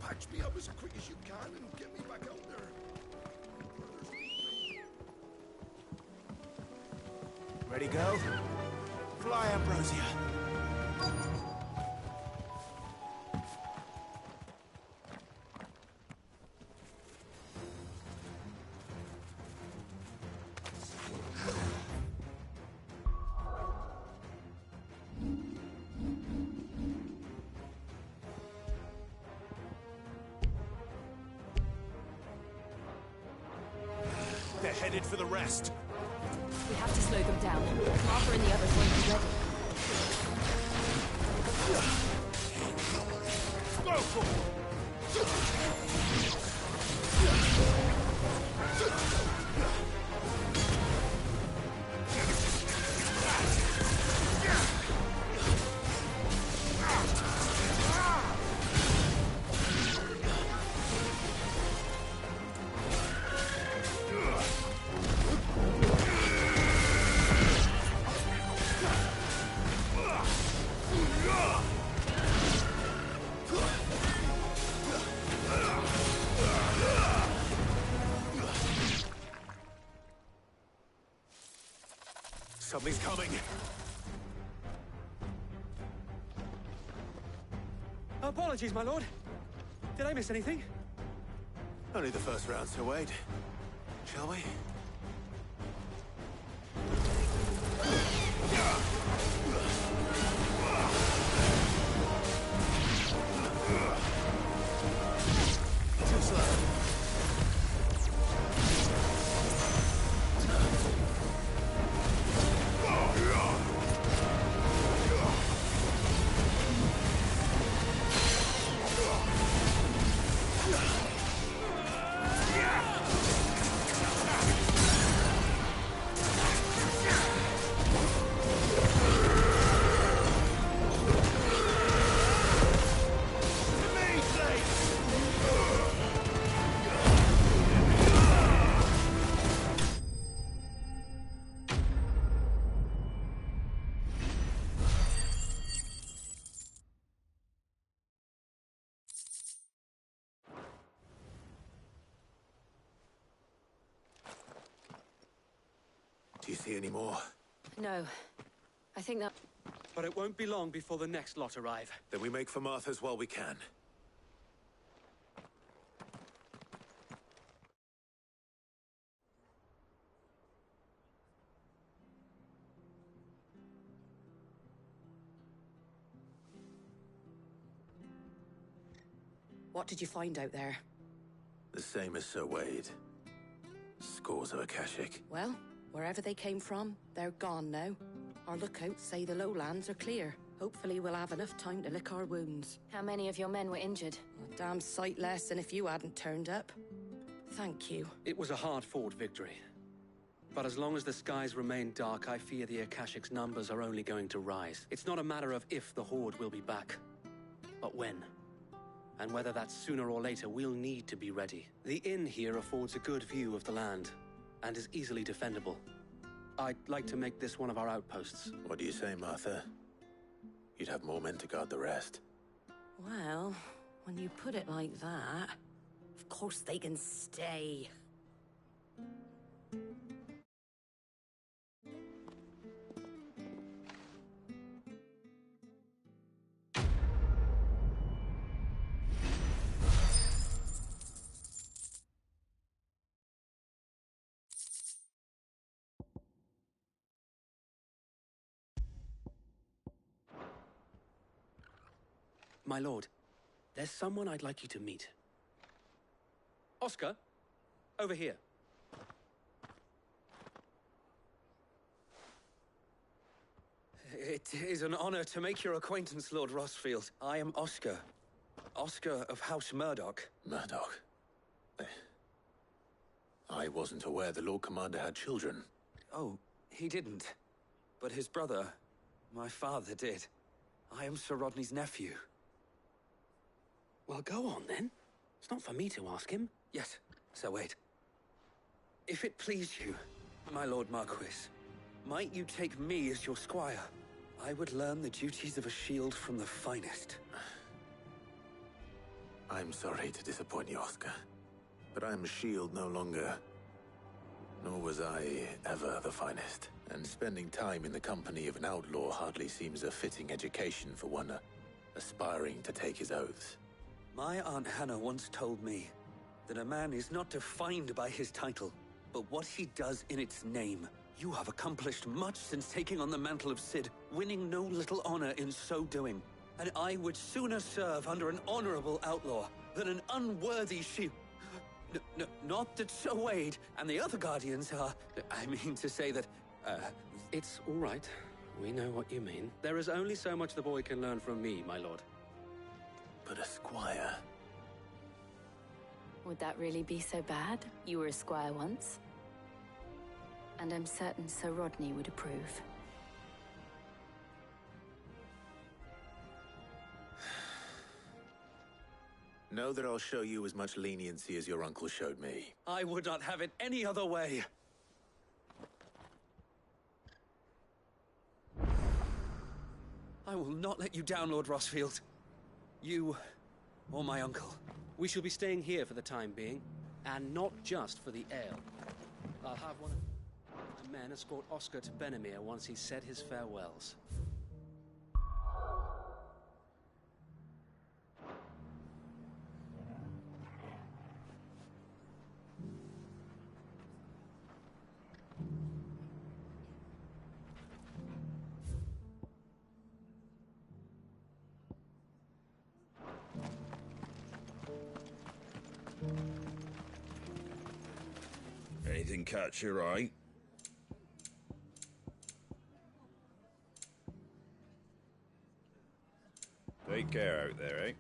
Patch me up as quick as you can and get me back out there. Ready, go? Fly, Ambrosia. They're headed for the rest. We have to slow them down. Martha and the others won't be ready. Go for it! Something's coming. Apologies, my lord. Did I miss anything? Only the first round, so wait. Shall we? Too slow. Do you see any more? No. I think that... But it won't be long before the next lot arrive. Then we make for Martha's while we can. What did you find out there? The same as Sir Wade. Scores of Akashic. Well, wherever they came from, they're gone now. Our lookouts say the lowlands are clear. Hopefully we'll have enough time to lick our wounds. How many of your men were injured? A damn sight less than if you hadn't turned up. Thank you. It was a hard-fought victory. But as long as the skies remain dark, I fear the Akashic's numbers are only going to rise. It's not a matter of if the Horde will be back, but when. And whether that's sooner or later, we'll need to be ready. The inn here affords a good view of the land, and is easily defendable. I'd like to make this one of our outposts. What do you say, Martha? You'd have more men to guard the rest. Well, when you put it like that, of course they can stay. My lord, there's someone I'd like you to meet. Oscar, over here. It is an honor to make your acquaintance, Lord Rossfield. I am Oscar. Oscar of House Murdoch. Murdoch? I wasn't aware the Lord Commander had children. Oh, he didn't. But his brother, my father, did. I am Sir Rodney's nephew. Well, go on, then. It's not for me to ask him. Yes, Sir Wade. If it please you, my Lord Marquis, might you take me as your squire? I would learn the duties of a shield from the finest. I'm sorry to disappoint you, Oscar, but I'm S.H.I.E.L.D. no longer. Nor was I ever the finest. And spending time in the company of an outlaw hardly seems a fitting education for one aspiring to take his oaths. My Aunt Hannah once told me that a man is not defined by his title, but what he does in its name. You have accomplished much since taking on the mantle of Cid, winning no little honor in so doing. And I would sooner serve under an honorable outlaw than an unworthy she... Not that Sir Wade and the other Guardians are... I mean to say that... It's all right. We know what you mean. There is only so much the boy can learn from me, my lord. But a squire... Would that really be so bad? You were a squire once. And I'm certain Sir Rodney would approve. Know that I'll show you as much leniency as your uncle showed me. I would not have it any other way. I will not let you down, Lord Rossfield. You, or my uncle. We shall be staying here for the time being, and not just for the ale. I'll have one of my men escort Oscar to Benimir once he's said his farewells. Anything catch your eye? Take care out there, eh?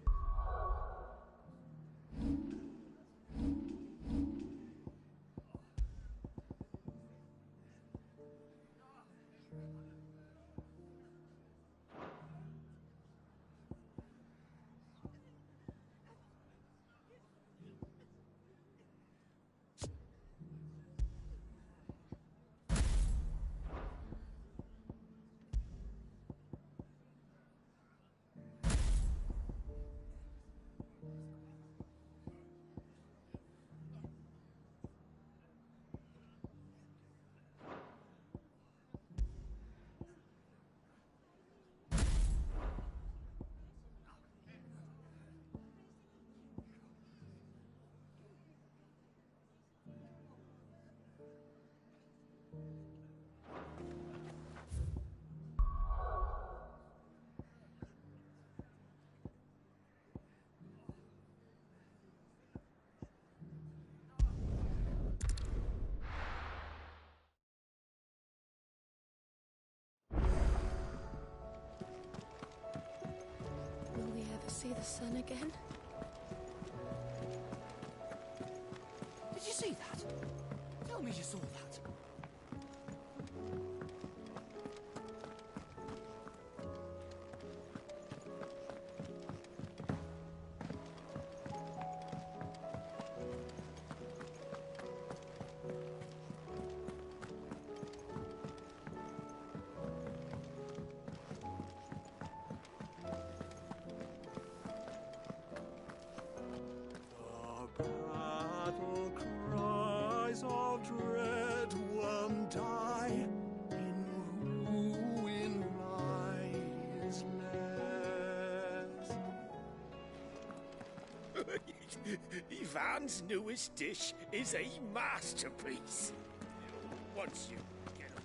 Will we ever see the sun again? Did you see that? Tell me you saw that. Battle cries of dread, one die, in ruin lies less. Ivan's newest dish is a masterpiece. Once you get it.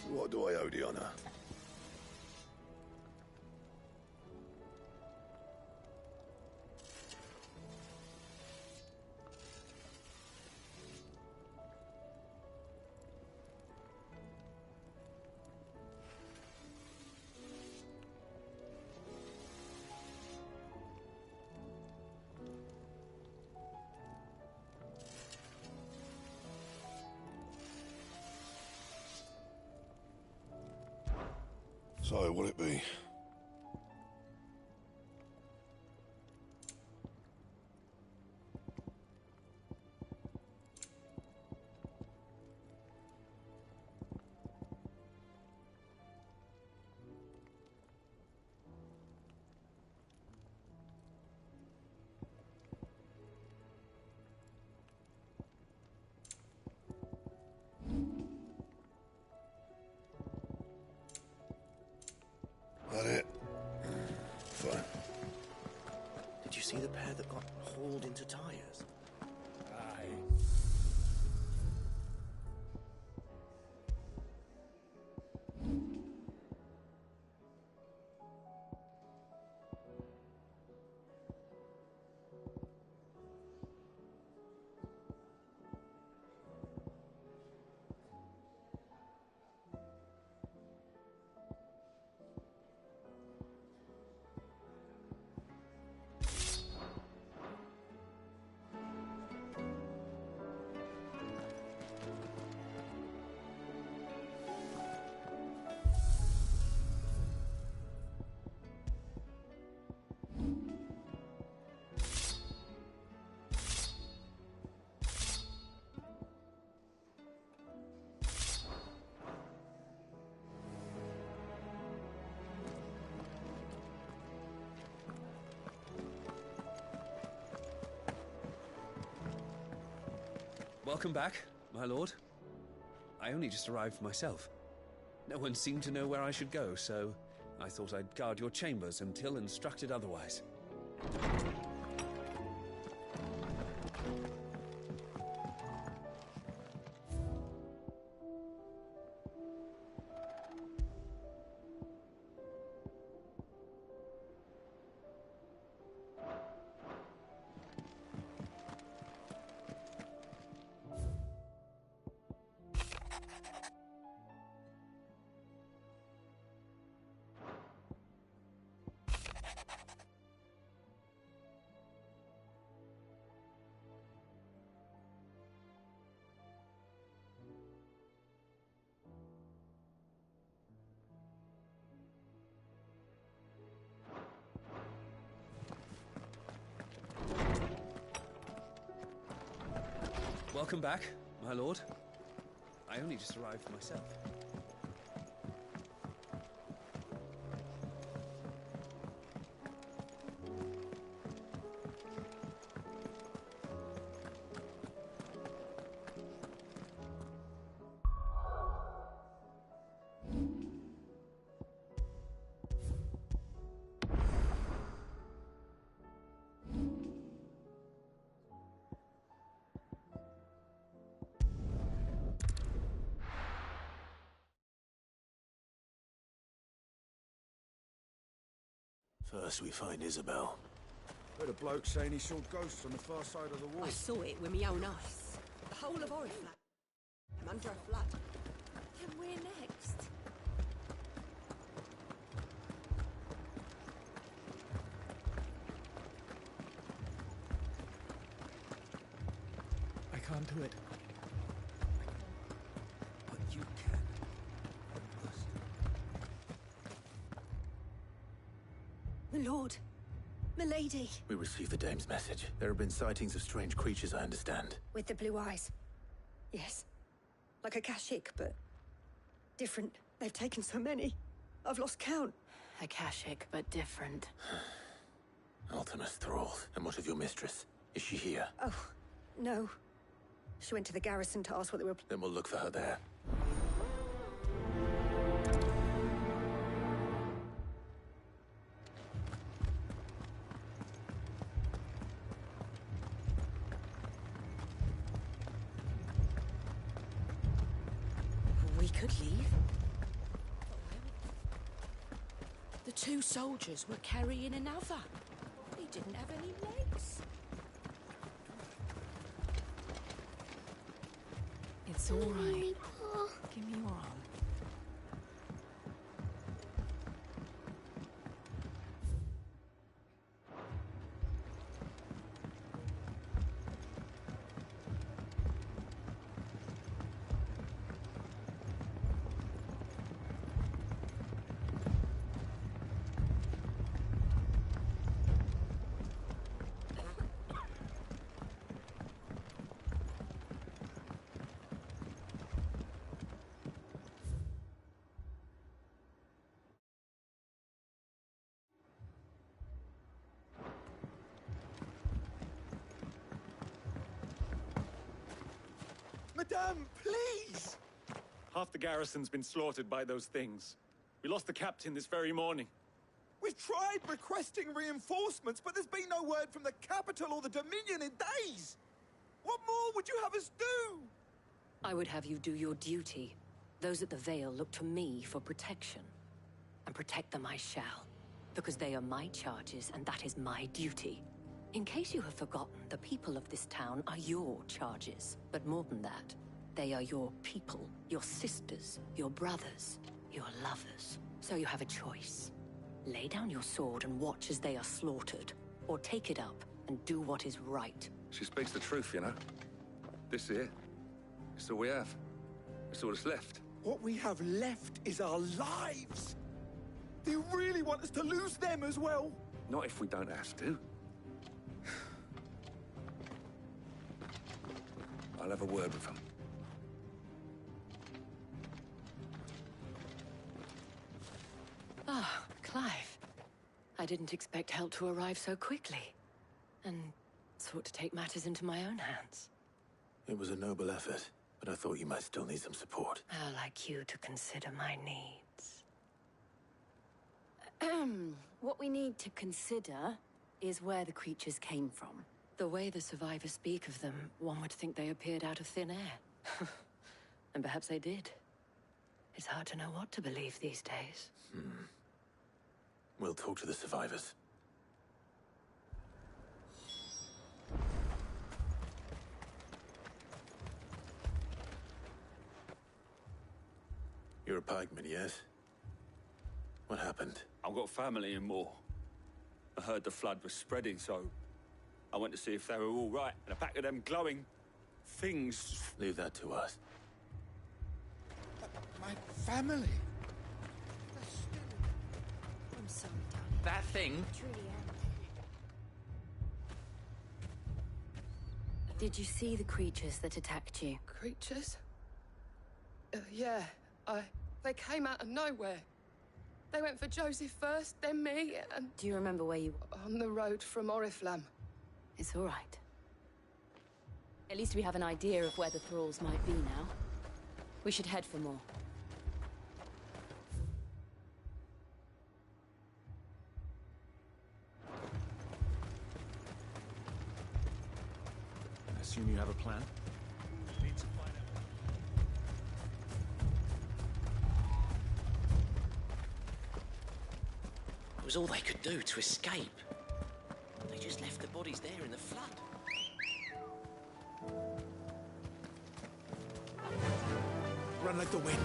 What do I owe the honor? So, what'll it be? see the pair that got hauled into tires? Aye. Welcome back, my lord. I only just arrived myself. No one seemed to know where I should go, so I thought I'd guard your chambers until instructed otherwise. Welcome back, my lord. I only just arrived myself. First we find Isabel. Heard a bloke saying he saw ghosts on the far side of the wall. I saw it with my own eyes. The whole of Oriflamme. I'm under a flood. Then we're next. I can't do it. But you can. My lord. My lady. We received the dame's message. There have been sightings of strange creatures, I understand. With the blue eyes. Yes. Like a Kashik, but different. They've taken so many. I've lost count. Akashic, but different. Ultimus thralls. And what of your mistress? Is she here? Oh, no. She went to the garrison to ask what they were... Then we'll look for her there. We could leave. The two soldiers were carrying another. He didn't have any legs. It's all right. Give me your arm. Madame, please! Half the garrison's been slaughtered by those things. We lost the captain this very morning. We We've tried requesting reinforcements, but there's been no word from the capital or the Dominion in days. What more would you have us do? I would have you do your duty. Those at the Vale look to me for protection. And protect them I shall. Because they are my charges, and that is my duty. In case you have forgotten, the people of this town are your charges. But more than that, they are your people, your sisters, your brothers, your lovers. So you have a choice. Lay down your sword and watch as they are slaughtered, or take it up and do what is right. She speaks the truth, you know. This here, it's all we have. It's all that's left. What we have left is our lives. Do you really want us to lose them as well? Not if we don't have to. I'll have a word with them. Ah, Clive. I didn't expect help to arrive so quickly. And sought to take matters into my own hands. It was a noble effort, but I thought you might still need some support. How like you to consider my needs. What we need to consider is where the creatures came from. The way the survivors speak of them, one would think they appeared out of thin air. And perhaps they did. It's hard to know what to believe these days. We'll talk to the survivors. You're a pikeman, yes? What happened? I've got family in Moor. I heard the flood was spreading, so I went to see if they were all right. And a pack of them glowing things... Leave that to us. My family. I'm sorry, darling. That thing? Truly am. Did you see the creatures that attacked you? Creatures? Yeah, they came out of nowhere. They went for Joseph first, then me, and... Do you remember where you... On the road from Oriflamme. It's all right. At least we have an idea of where the thralls might be now. We should head for more. I assume you have a plan? Need to find out. It was all they could do to escape. They just left the bodies there in the flood. Run like the wind.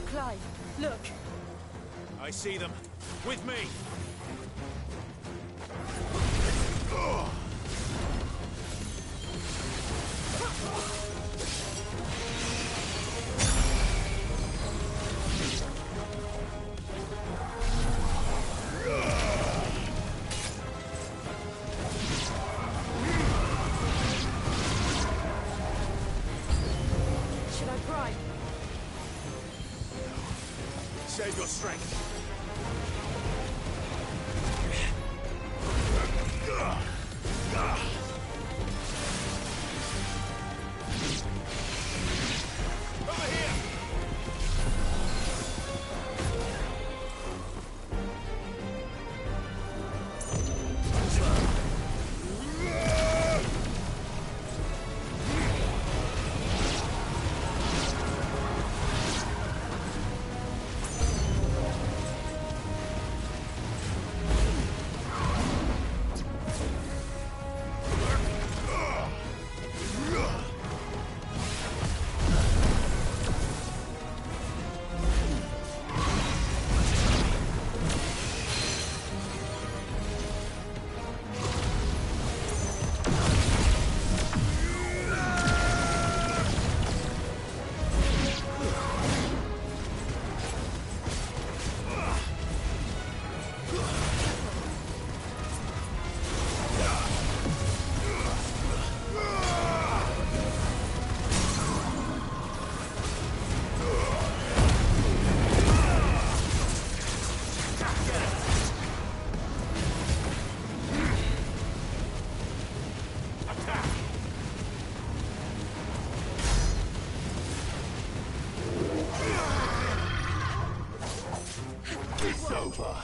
Clive, look. I see them. With me. Should I bribe? Save your strength. Over here! far.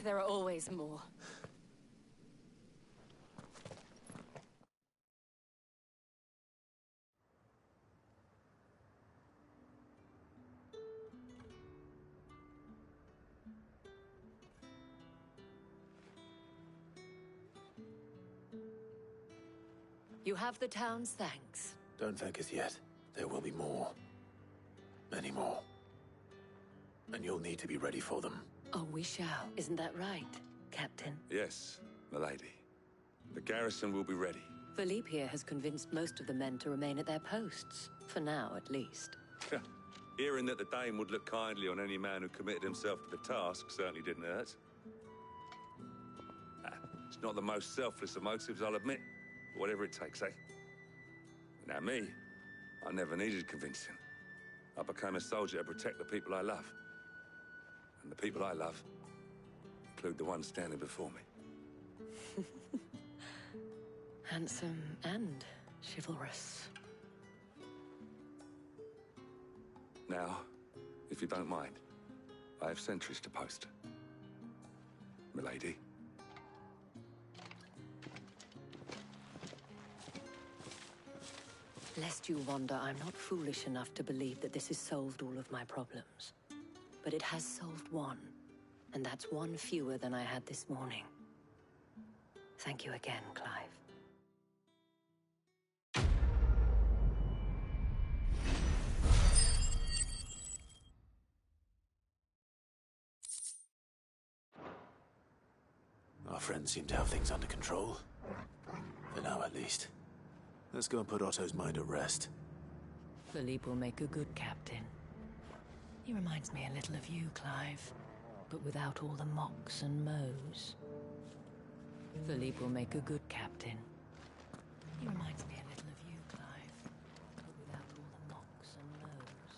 There are always more. You have the town's thanks. Don't thank us yet. There will be more. Many more. And you'll need to be ready for them. Oh, we shall. Isn't that right, Captain? Yes, milady. The garrison will be ready. Philippe here has convinced most of the men to remain at their posts. For now, at least. Hearing that the Dane would look kindly on any man who committed himself to the task certainly didn't hurt. It's not the most selfless of motives, I'll admit. But whatever it takes, eh? Now me, I never needed convincing. I became a soldier to protect the people I love. And the people I love include the ones standing before me. Handsome and chivalrous. Now, if you don't mind, I have sentries to post. Milady. Lest you wonder, I'm not foolish enough to believe that this has solved all of my problems. But it has solved one, and that's one fewer than I had this morning. Thank you again, Clive. Our friends seem to have things under control. For now, at least. Let's go and put Otto's mind at rest. Philippe will make a good captain. He reminds me a little of you, Clive, but without all the mocks and mows. Philippe will make a good captain. He reminds me a little of you, Clive, but without all the mocks and mows.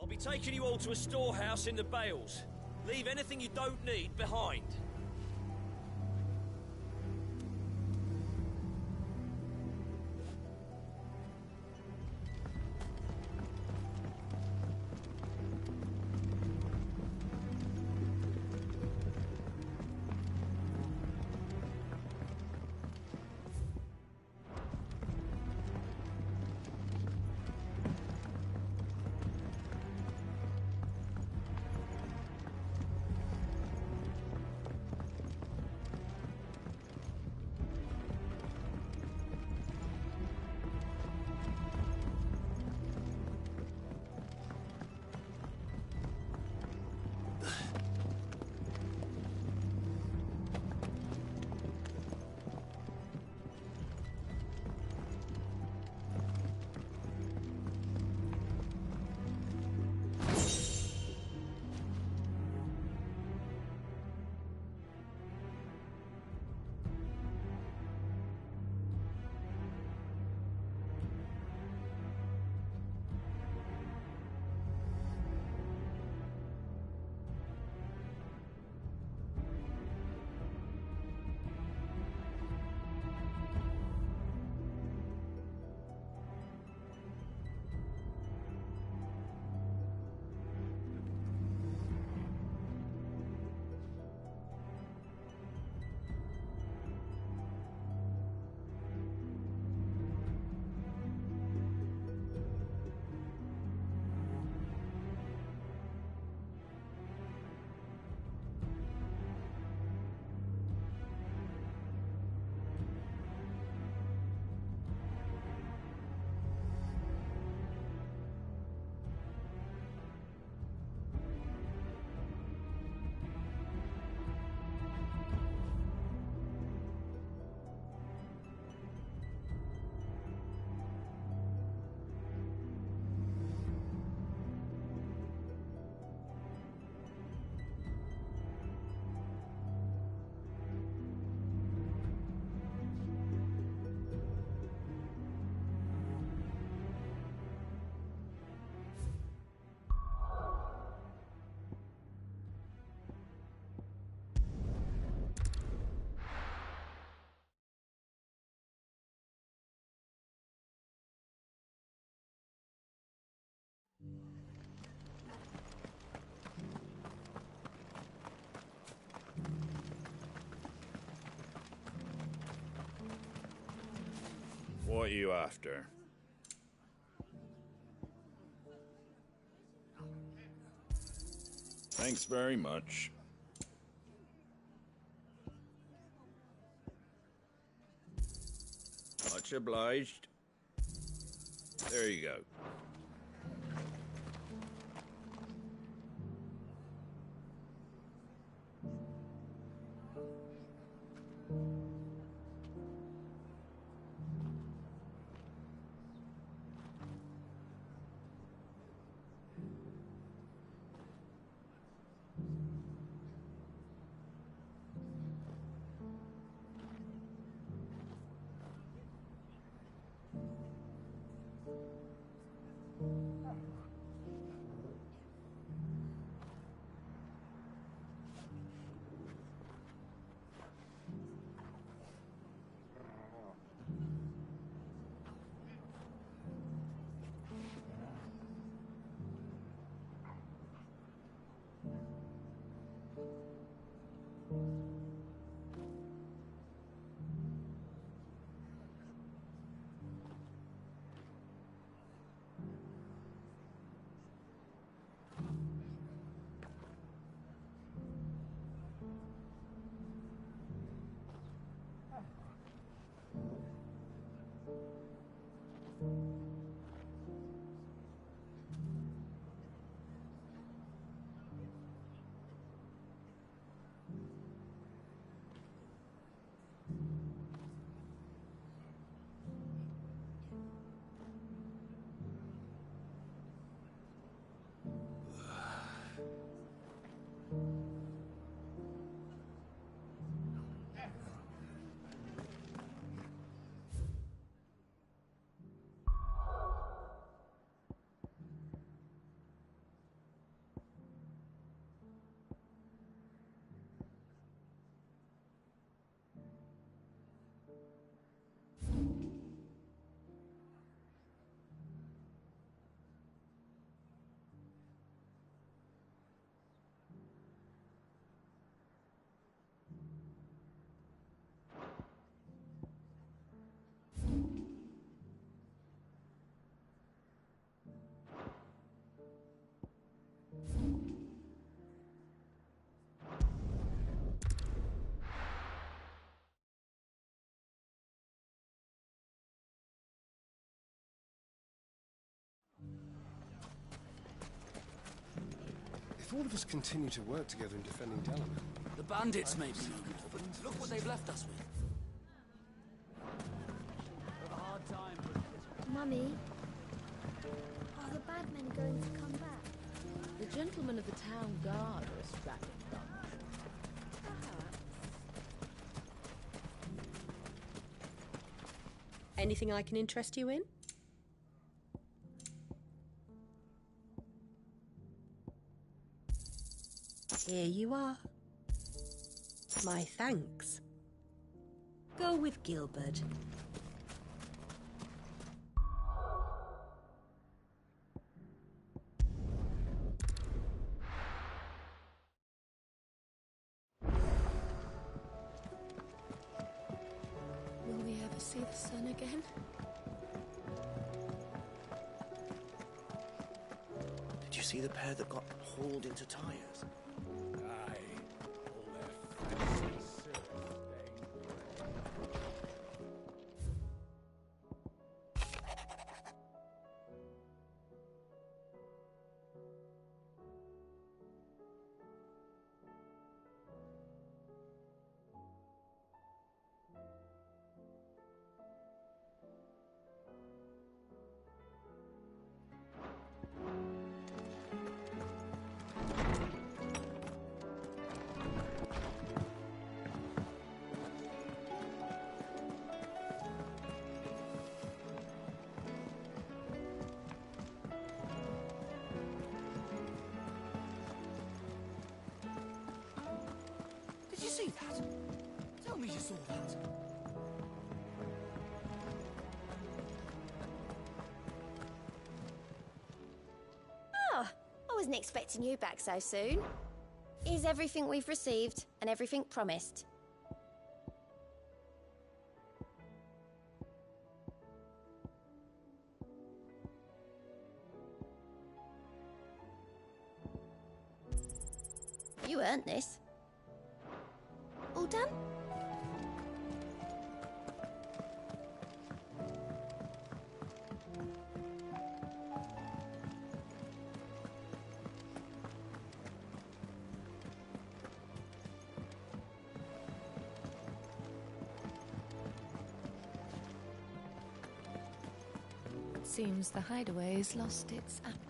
I'll be taking you all to a storehouse in the Bales. Leave anything you don't need behind. What are you after? Thanks very much. Much obliged. There you go. all of us continue to work together in defending Delamere. The bandits may be no good, but look what they've left us with. Mummy, are the bad men going to come back? The gentlemen of the town guard are a strapping bunch. Anything I can interest you in? Here you are. My thanks. Go with Gilbert. Will we ever see the sun again? Did you see the pair that got hauled into tires? Aye. All their fancy surf Did you see that? Tell me you saw that. Ah, I wasn't expecting you back so soon. Is everything we've received and everything promised? You earned this. All done? Seems the hideaway's lost its appetite.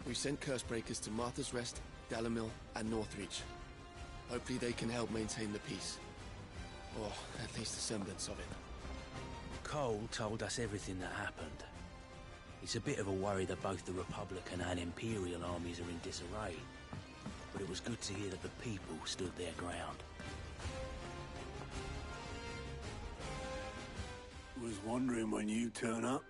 We've sent Cursebreakers to Martha's Rest, Dalamil, and Northreach. Hopefully they can help maintain the peace. Or at least a semblance of it. Cole told us everything that happened. It's a bit of a worry that both the Republican and Imperial armies are in disarray. but it was good to hear that the people stood their ground. Was wondering when you turn up.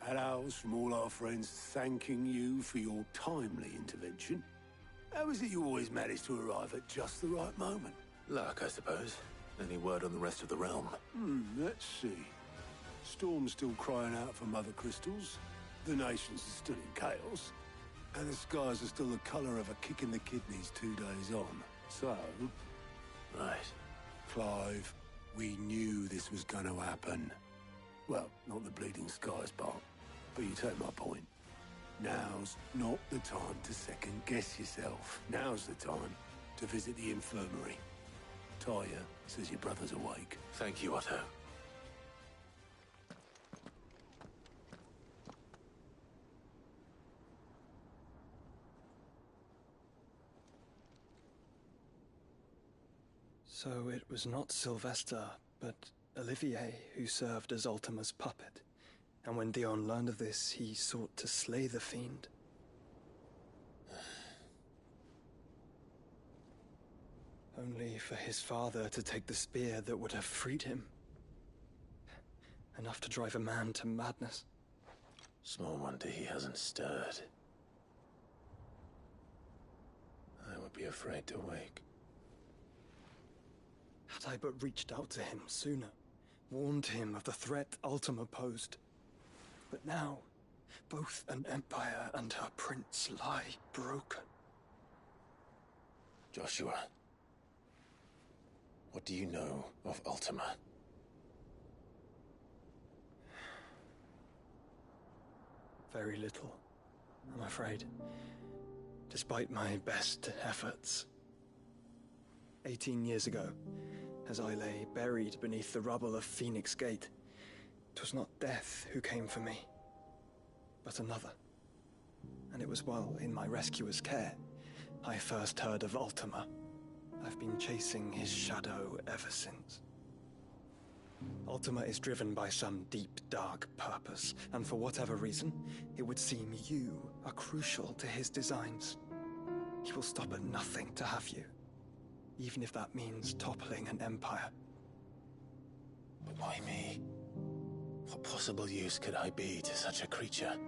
Had owls from all our friends thanking you for your timely intervention. How is it you always manage to arrive at just the right moment? Luck, I suppose. Any word on the rest of the realm? Let's see. Storm's still crying out for Mother Crystals. The nations are still in chaos. And the skies are still the colour of a kick in the kidneys 2 days on. So... Right. Clive, we knew this was going to happen. Well, not the bleeding skies part, but you take my point. Now's not the time to second-guess yourself. Now's the time to visit the infirmary. Talia says your brother's awake. Thank you, Otto. So it was not Sylvester, but Olivier who served as Ultima's puppet. And when Dion learned of this, he sought to slay the fiend. Only for his father to take the spear that would have freed him. Enough to drive a man to madness. Small wonder he hasn't stirred. I would be afraid to wake. Had I but reached out to him sooner, warned him of the threat Ultima posed. But now, both an empire and her prince lie broken. Joshua, what do you know of Ultima? Very little, I'm afraid. Despite my best efforts. 18 years ago, as I lay buried beneath the rubble of Phoenix Gate, 'twas not death who came for me, but another. And it was while in my rescuer's care, I first heard of Ultima. I've been chasing his shadow ever since. Ultima is driven by some deep, dark purpose, and for whatever reason, it would seem you are crucial to his designs. He will stop at nothing to have you, even if that means toppling an empire. But why me? What possible use could I be to such a creature?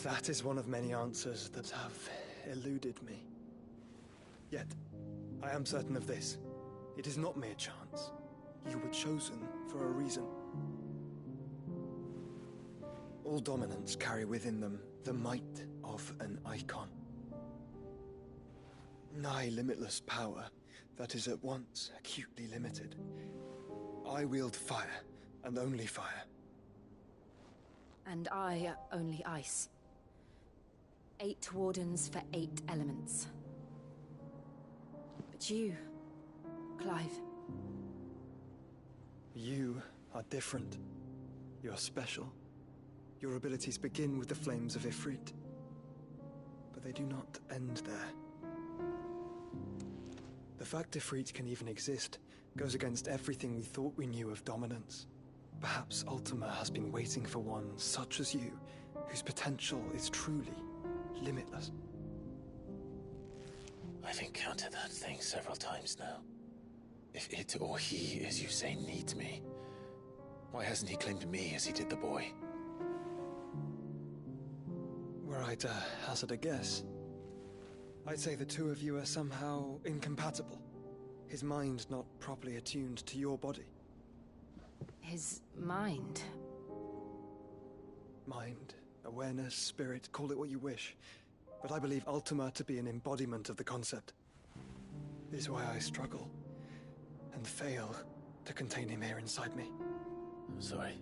That is one of many answers that have eluded me. Yet, I am certain of this. It is not mere chance. You were chosen for a reason. All dominants carry within them the might of an icon. Nigh limitless power that is at once acutely limited. I wield fire, and only fire. And I only ice. 8 wardens for 8 elements. But you, Clive. You are different. You're special. Your abilities begin with the flames of Ifrit. But they do not end there. The fact Ifrit can even exist goes against everything we thought we knew of dominance. Perhaps Ultima has been waiting for one such as you, whose potential is truly limitless. I've encountered that thing several times now. If it or he, as you say, needs me, why hasn't he claimed me as he did the boy? Were I to hazard a guess, I'd say the two of you are somehow incompatible. His mind not properly attuned to your body. His mind? Mind, awareness, spirit, call it what you wish. But I believe Ultima to be an embodiment of the concept. It is why I struggle and fail to contain him here inside me. I'm sorry.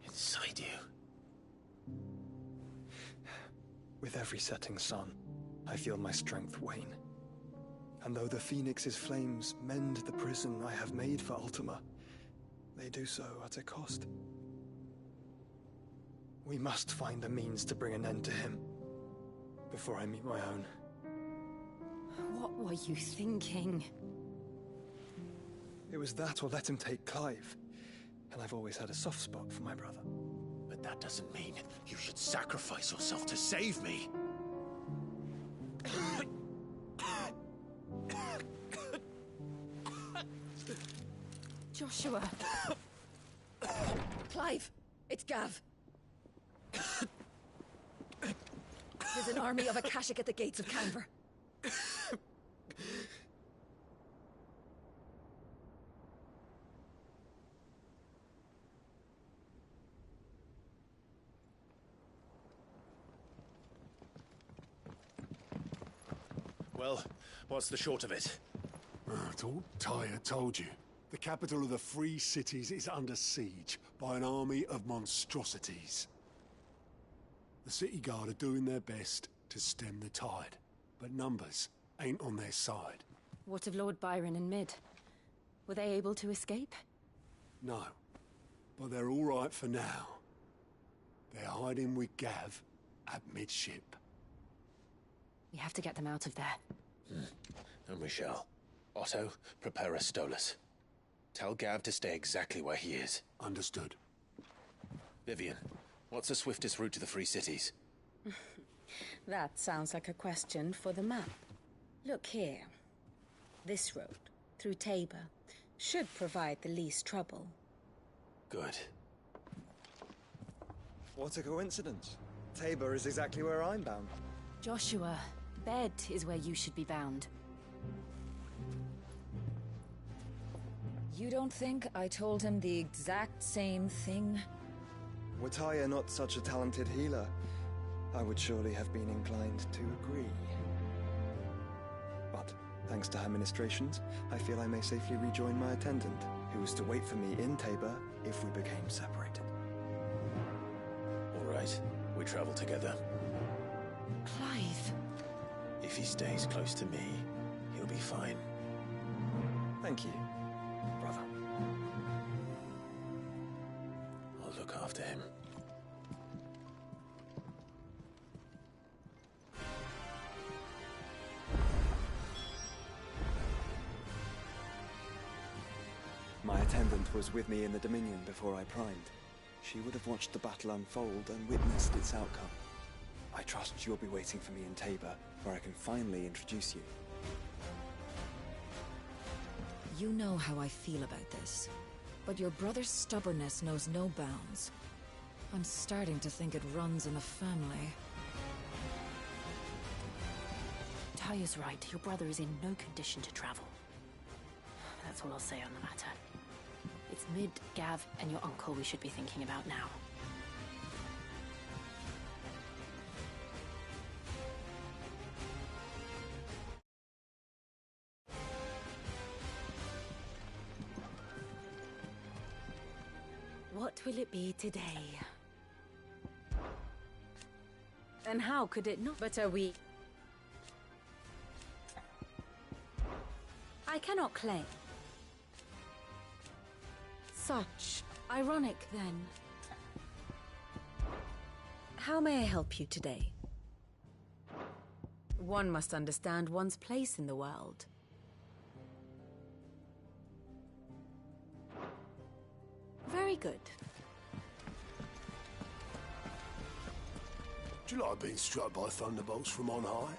Inside you? With every setting sun, I feel my strength wane. And though the Phoenix's flames mend the prison I have made for Ultima, they do so at a cost. We must find a means to bring an end to him before I meet my own. What were you thinking? It was that or let him take Clive. And I've always had a soft spot for my brother. But that doesn't mean you should sacrifice yourself to save me. Joshua! Clive! It's Gav! There's an army of Akashic at the gates of Canver. Well, what's the short of it? It's all Tyre told you. The capital of the Free Cities is under siege by an army of monstrosities. The city guard are doing their best to stem the tide, but numbers ain't on their side. What of Lord Byron and Mid? Were they able to escape? No, but they're all right for now. They're hiding with Gav at midship. We have to get them out of there. And we shall. Otto, prepare a Stolas. Tell Gav to stay exactly where he is. Understood. Vivian, what's the swiftest route to the Free Cities? That sounds like a question for the map. Look here. This road, through Tabor, should provide the least trouble. Good. What a coincidence. Tabor is exactly where I'm bound. Joshua, bed is where you should be bound. You don't think I told him the exact same thing? Were Tyre not such a talented healer, I would surely have been inclined to agree. But, thanks to her ministrations, I feel I may safely rejoin my attendant, who was to wait for me in Tabor if we became separated. All right, we travel together. Clive. If he stays close to me, he'll be fine. Thank you, brother. I'll look after him. My attendant was with me in the Dominion before I primed. She would have watched the battle unfold and witnessed its outcome. I trust you'll be waiting for me in Tabor, where I can finally introduce you. You know how I feel about this, but your brother's stubbornness knows no bounds. I'm starting to think it runs in the family. Taya's right. Your brother is in no condition to travel. That's all I'll say on the matter. It's Mid, Gav, and your uncle we should be thinking about now. What will it be today? And how could it not? But are we... I cannot claim. Such ironic, then. How may I help you today? One must understand one's place in the world. Very good. Do you like being struck by thunderbolts from on high?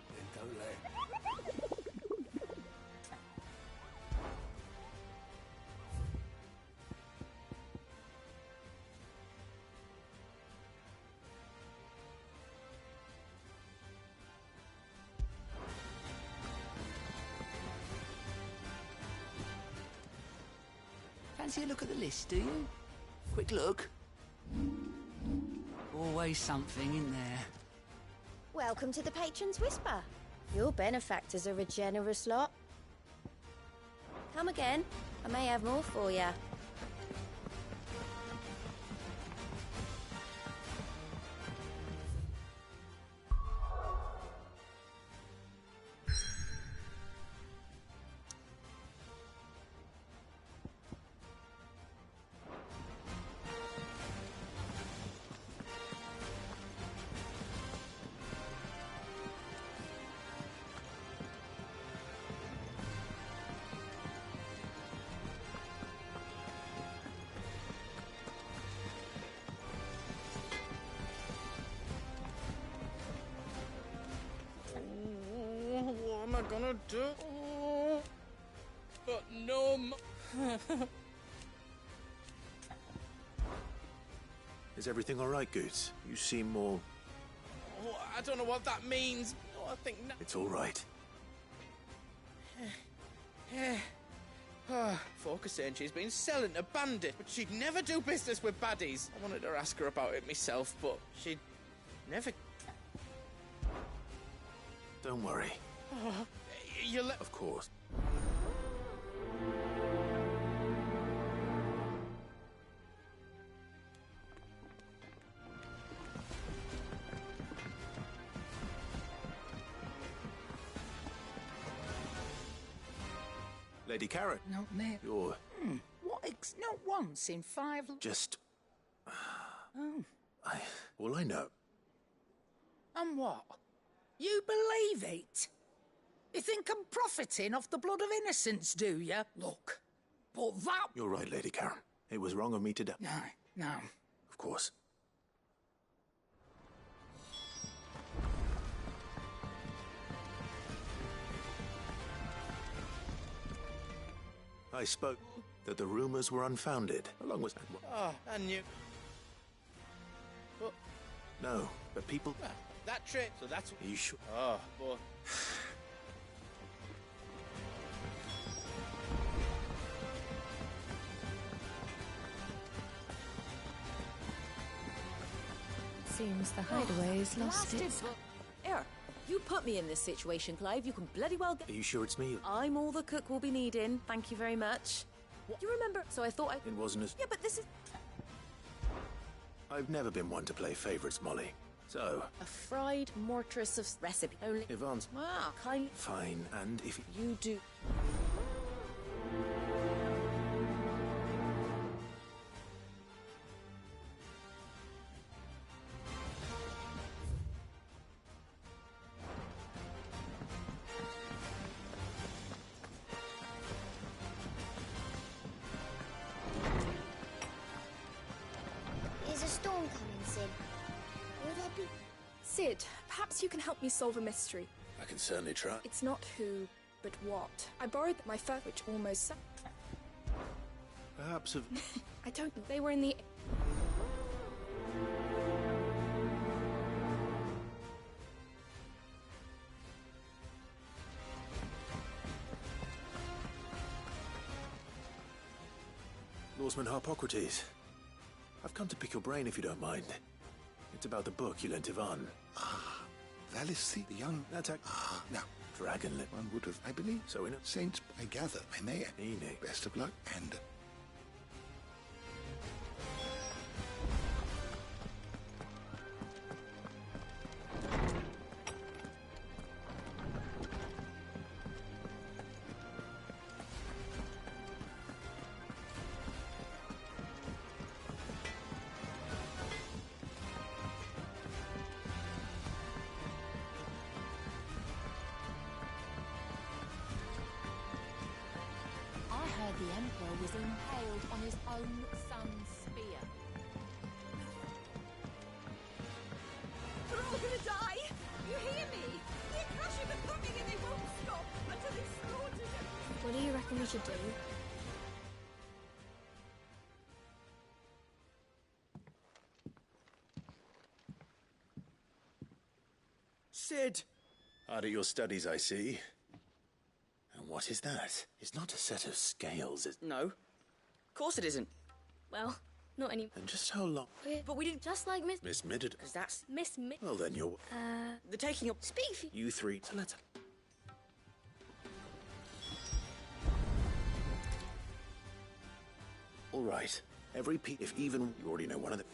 Then don't let. Fancy a look at the list, do you? Quick look. Always something in there. Welcome to the Patron's Whisper. Your benefactors are a generous lot. Come again. I may have more for you. What am I gonna do? But no Is everything all right, Goots? You seem more... Oh, I don't know what that means. Oh, I think... It's all right. Focus saying she's been selling to bandits, but she'd never do business with baddies. I wanted to ask her about it myself, but she'd never... Don't worry. Oh, Of course. Lady Karen. Not there. You're... What? Not once in 5... Just... Oh. All I know... And what? You believe it? You think I'm profiting off the blood of innocents, do you? Look, but that... You're right, Lady Karen. It was wrong of me to doubt. No. Of course. I spoke that the rumors were unfounded, along with... Oh, I knew... But... No, but people... That trick, so that's... Are you sure? Oh, boy. Seems the hideaway's lost its... Here, you put me in this situation, Clive. You can bloody well get... Are you sure it's me? I'm all the cook will be needing. Thank you very much. What? You remember? So I thought I... It wasn't as... Yeah, but this is... I've never been one to play favorites, Molly. So... A fried mortress of recipe. Only... Yvonne's... Ah, kind... Fine, and if... You do... Is a storm coming, Sid? Will there be... Sid, perhaps you can help me solve a mystery. I can certainly try. It's not who, but what. I borrowed my first, which almost... Perhaps of... I don't know. They were in the... Norseman Harpocrates. I've come to pick your brain if you don't mind. It's about the book you lent Yvonne. Valissi, the young... That's a... Now, Dragonlet. one would have, I believe. So in a... Saints, I gather, I may... Ene. Best of luck, and... I heard the Emperor was impaled on his own son's spear. They're all gonna die! You hear me? The Akashic are coming and they won't stop until they slaughter them! What do you reckon we should do? Sid! Hard at your studies, I see. And what is that? It's not a set of scales, it's... No. Of course it isn't. Well, not any... And just how long? But we didn't... Just like Miss... Miss Middleton. Because that's... Miss Mi... Well, then you're... The taking of... Speak for... You three... So let's... All right. Every if even... You already know one of them.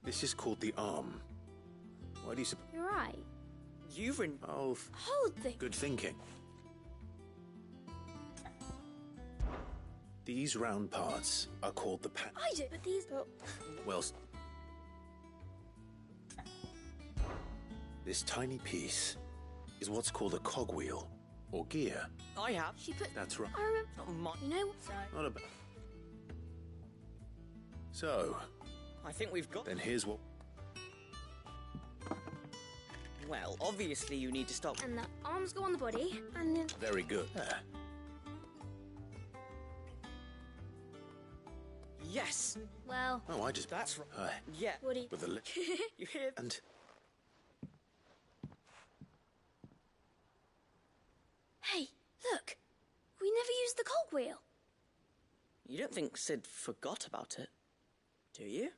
This is called the arm. Why do you suppose... You're right. You've written... Oh... Hold things. Good thinking. These round parts are called the pan... I do, but these... Well... This tiny piece is what's called a cogwheel, or gear. I have. She put... That's right. I remember... Not mine. You know what? So... Not a... So... I think we've got... Then here's what... Well, obviously you need to stop. And the arms go on the body, and then... Very good. Yes! Well... Oh, I just... That's right. Yeah. Woody. With the lip. You hear? And... Hey, look! We never used the cogwheel. You don't think Sid forgot about it, do you?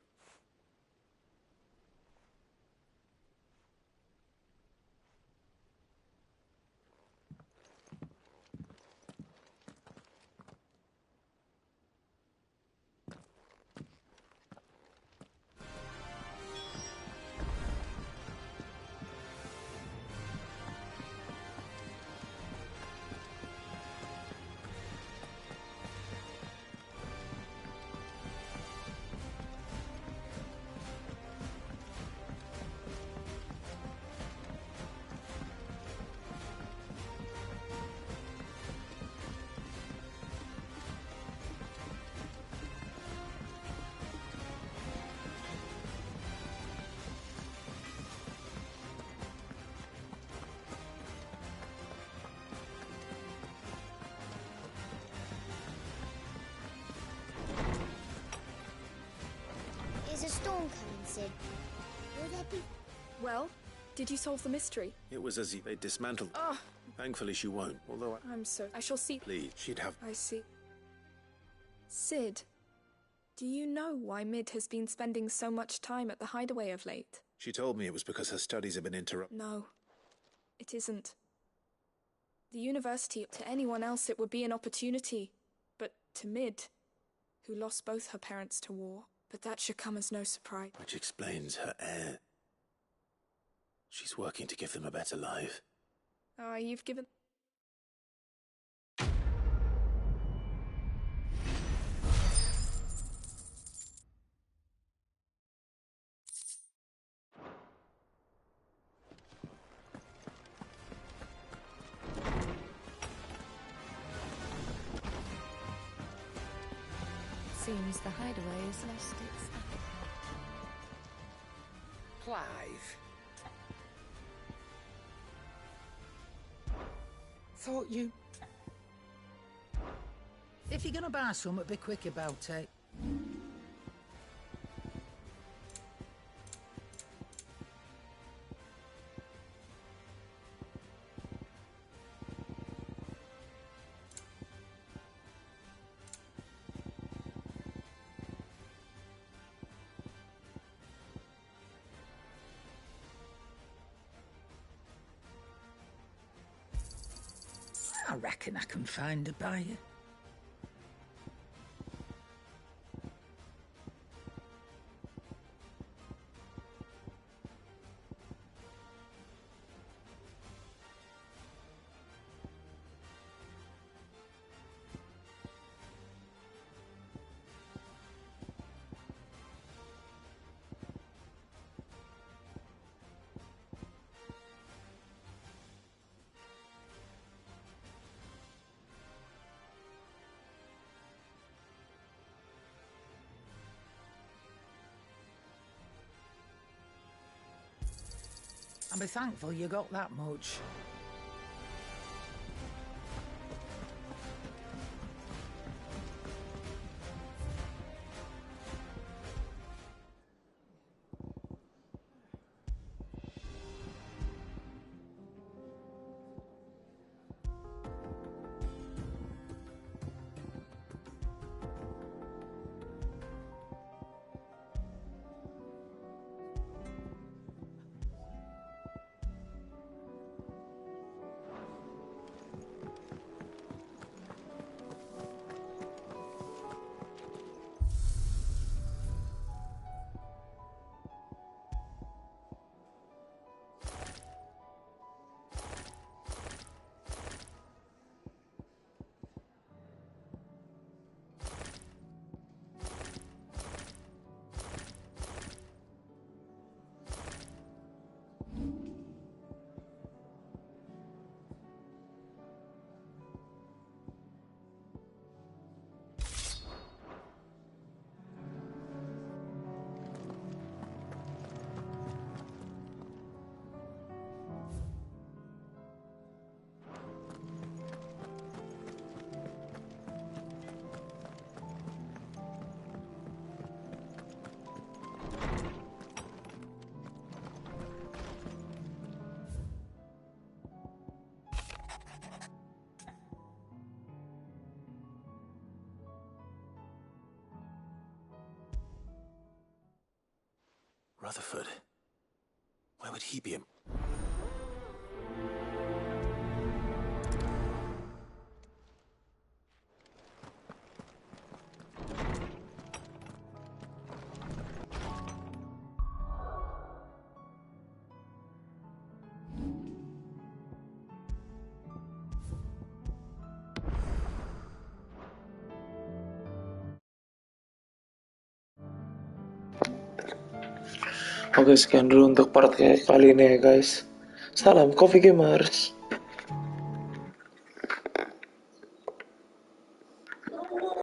Is a storm coming, Sid? Will there be... Well, did you solve the mystery? It was as if they dismantled. Oh. Thankfully she won't, although I'm so... I shall see... Please, she'd have... I see. Sid, do you know why Mid has been spending so much time at the hideaway of late? She told me it was because her studies have been interrupted. No, it isn't. The university, to anyone else it would be an opportunity, but to Mid, who lost both her parents to war. But that should come as no surprise. Which explains her heir. She's working to give them a better life. You've given... Seems the hideaway has lost its appetite. Clive. Thought you... If you're gonna buy something, be quick about it. I reckon I can find a buyer. And be thankful you got that much. Rutherford. Where would he be? Oke, sekian dulu untuk part kali ini ya guys. Salam Coffee Gamers.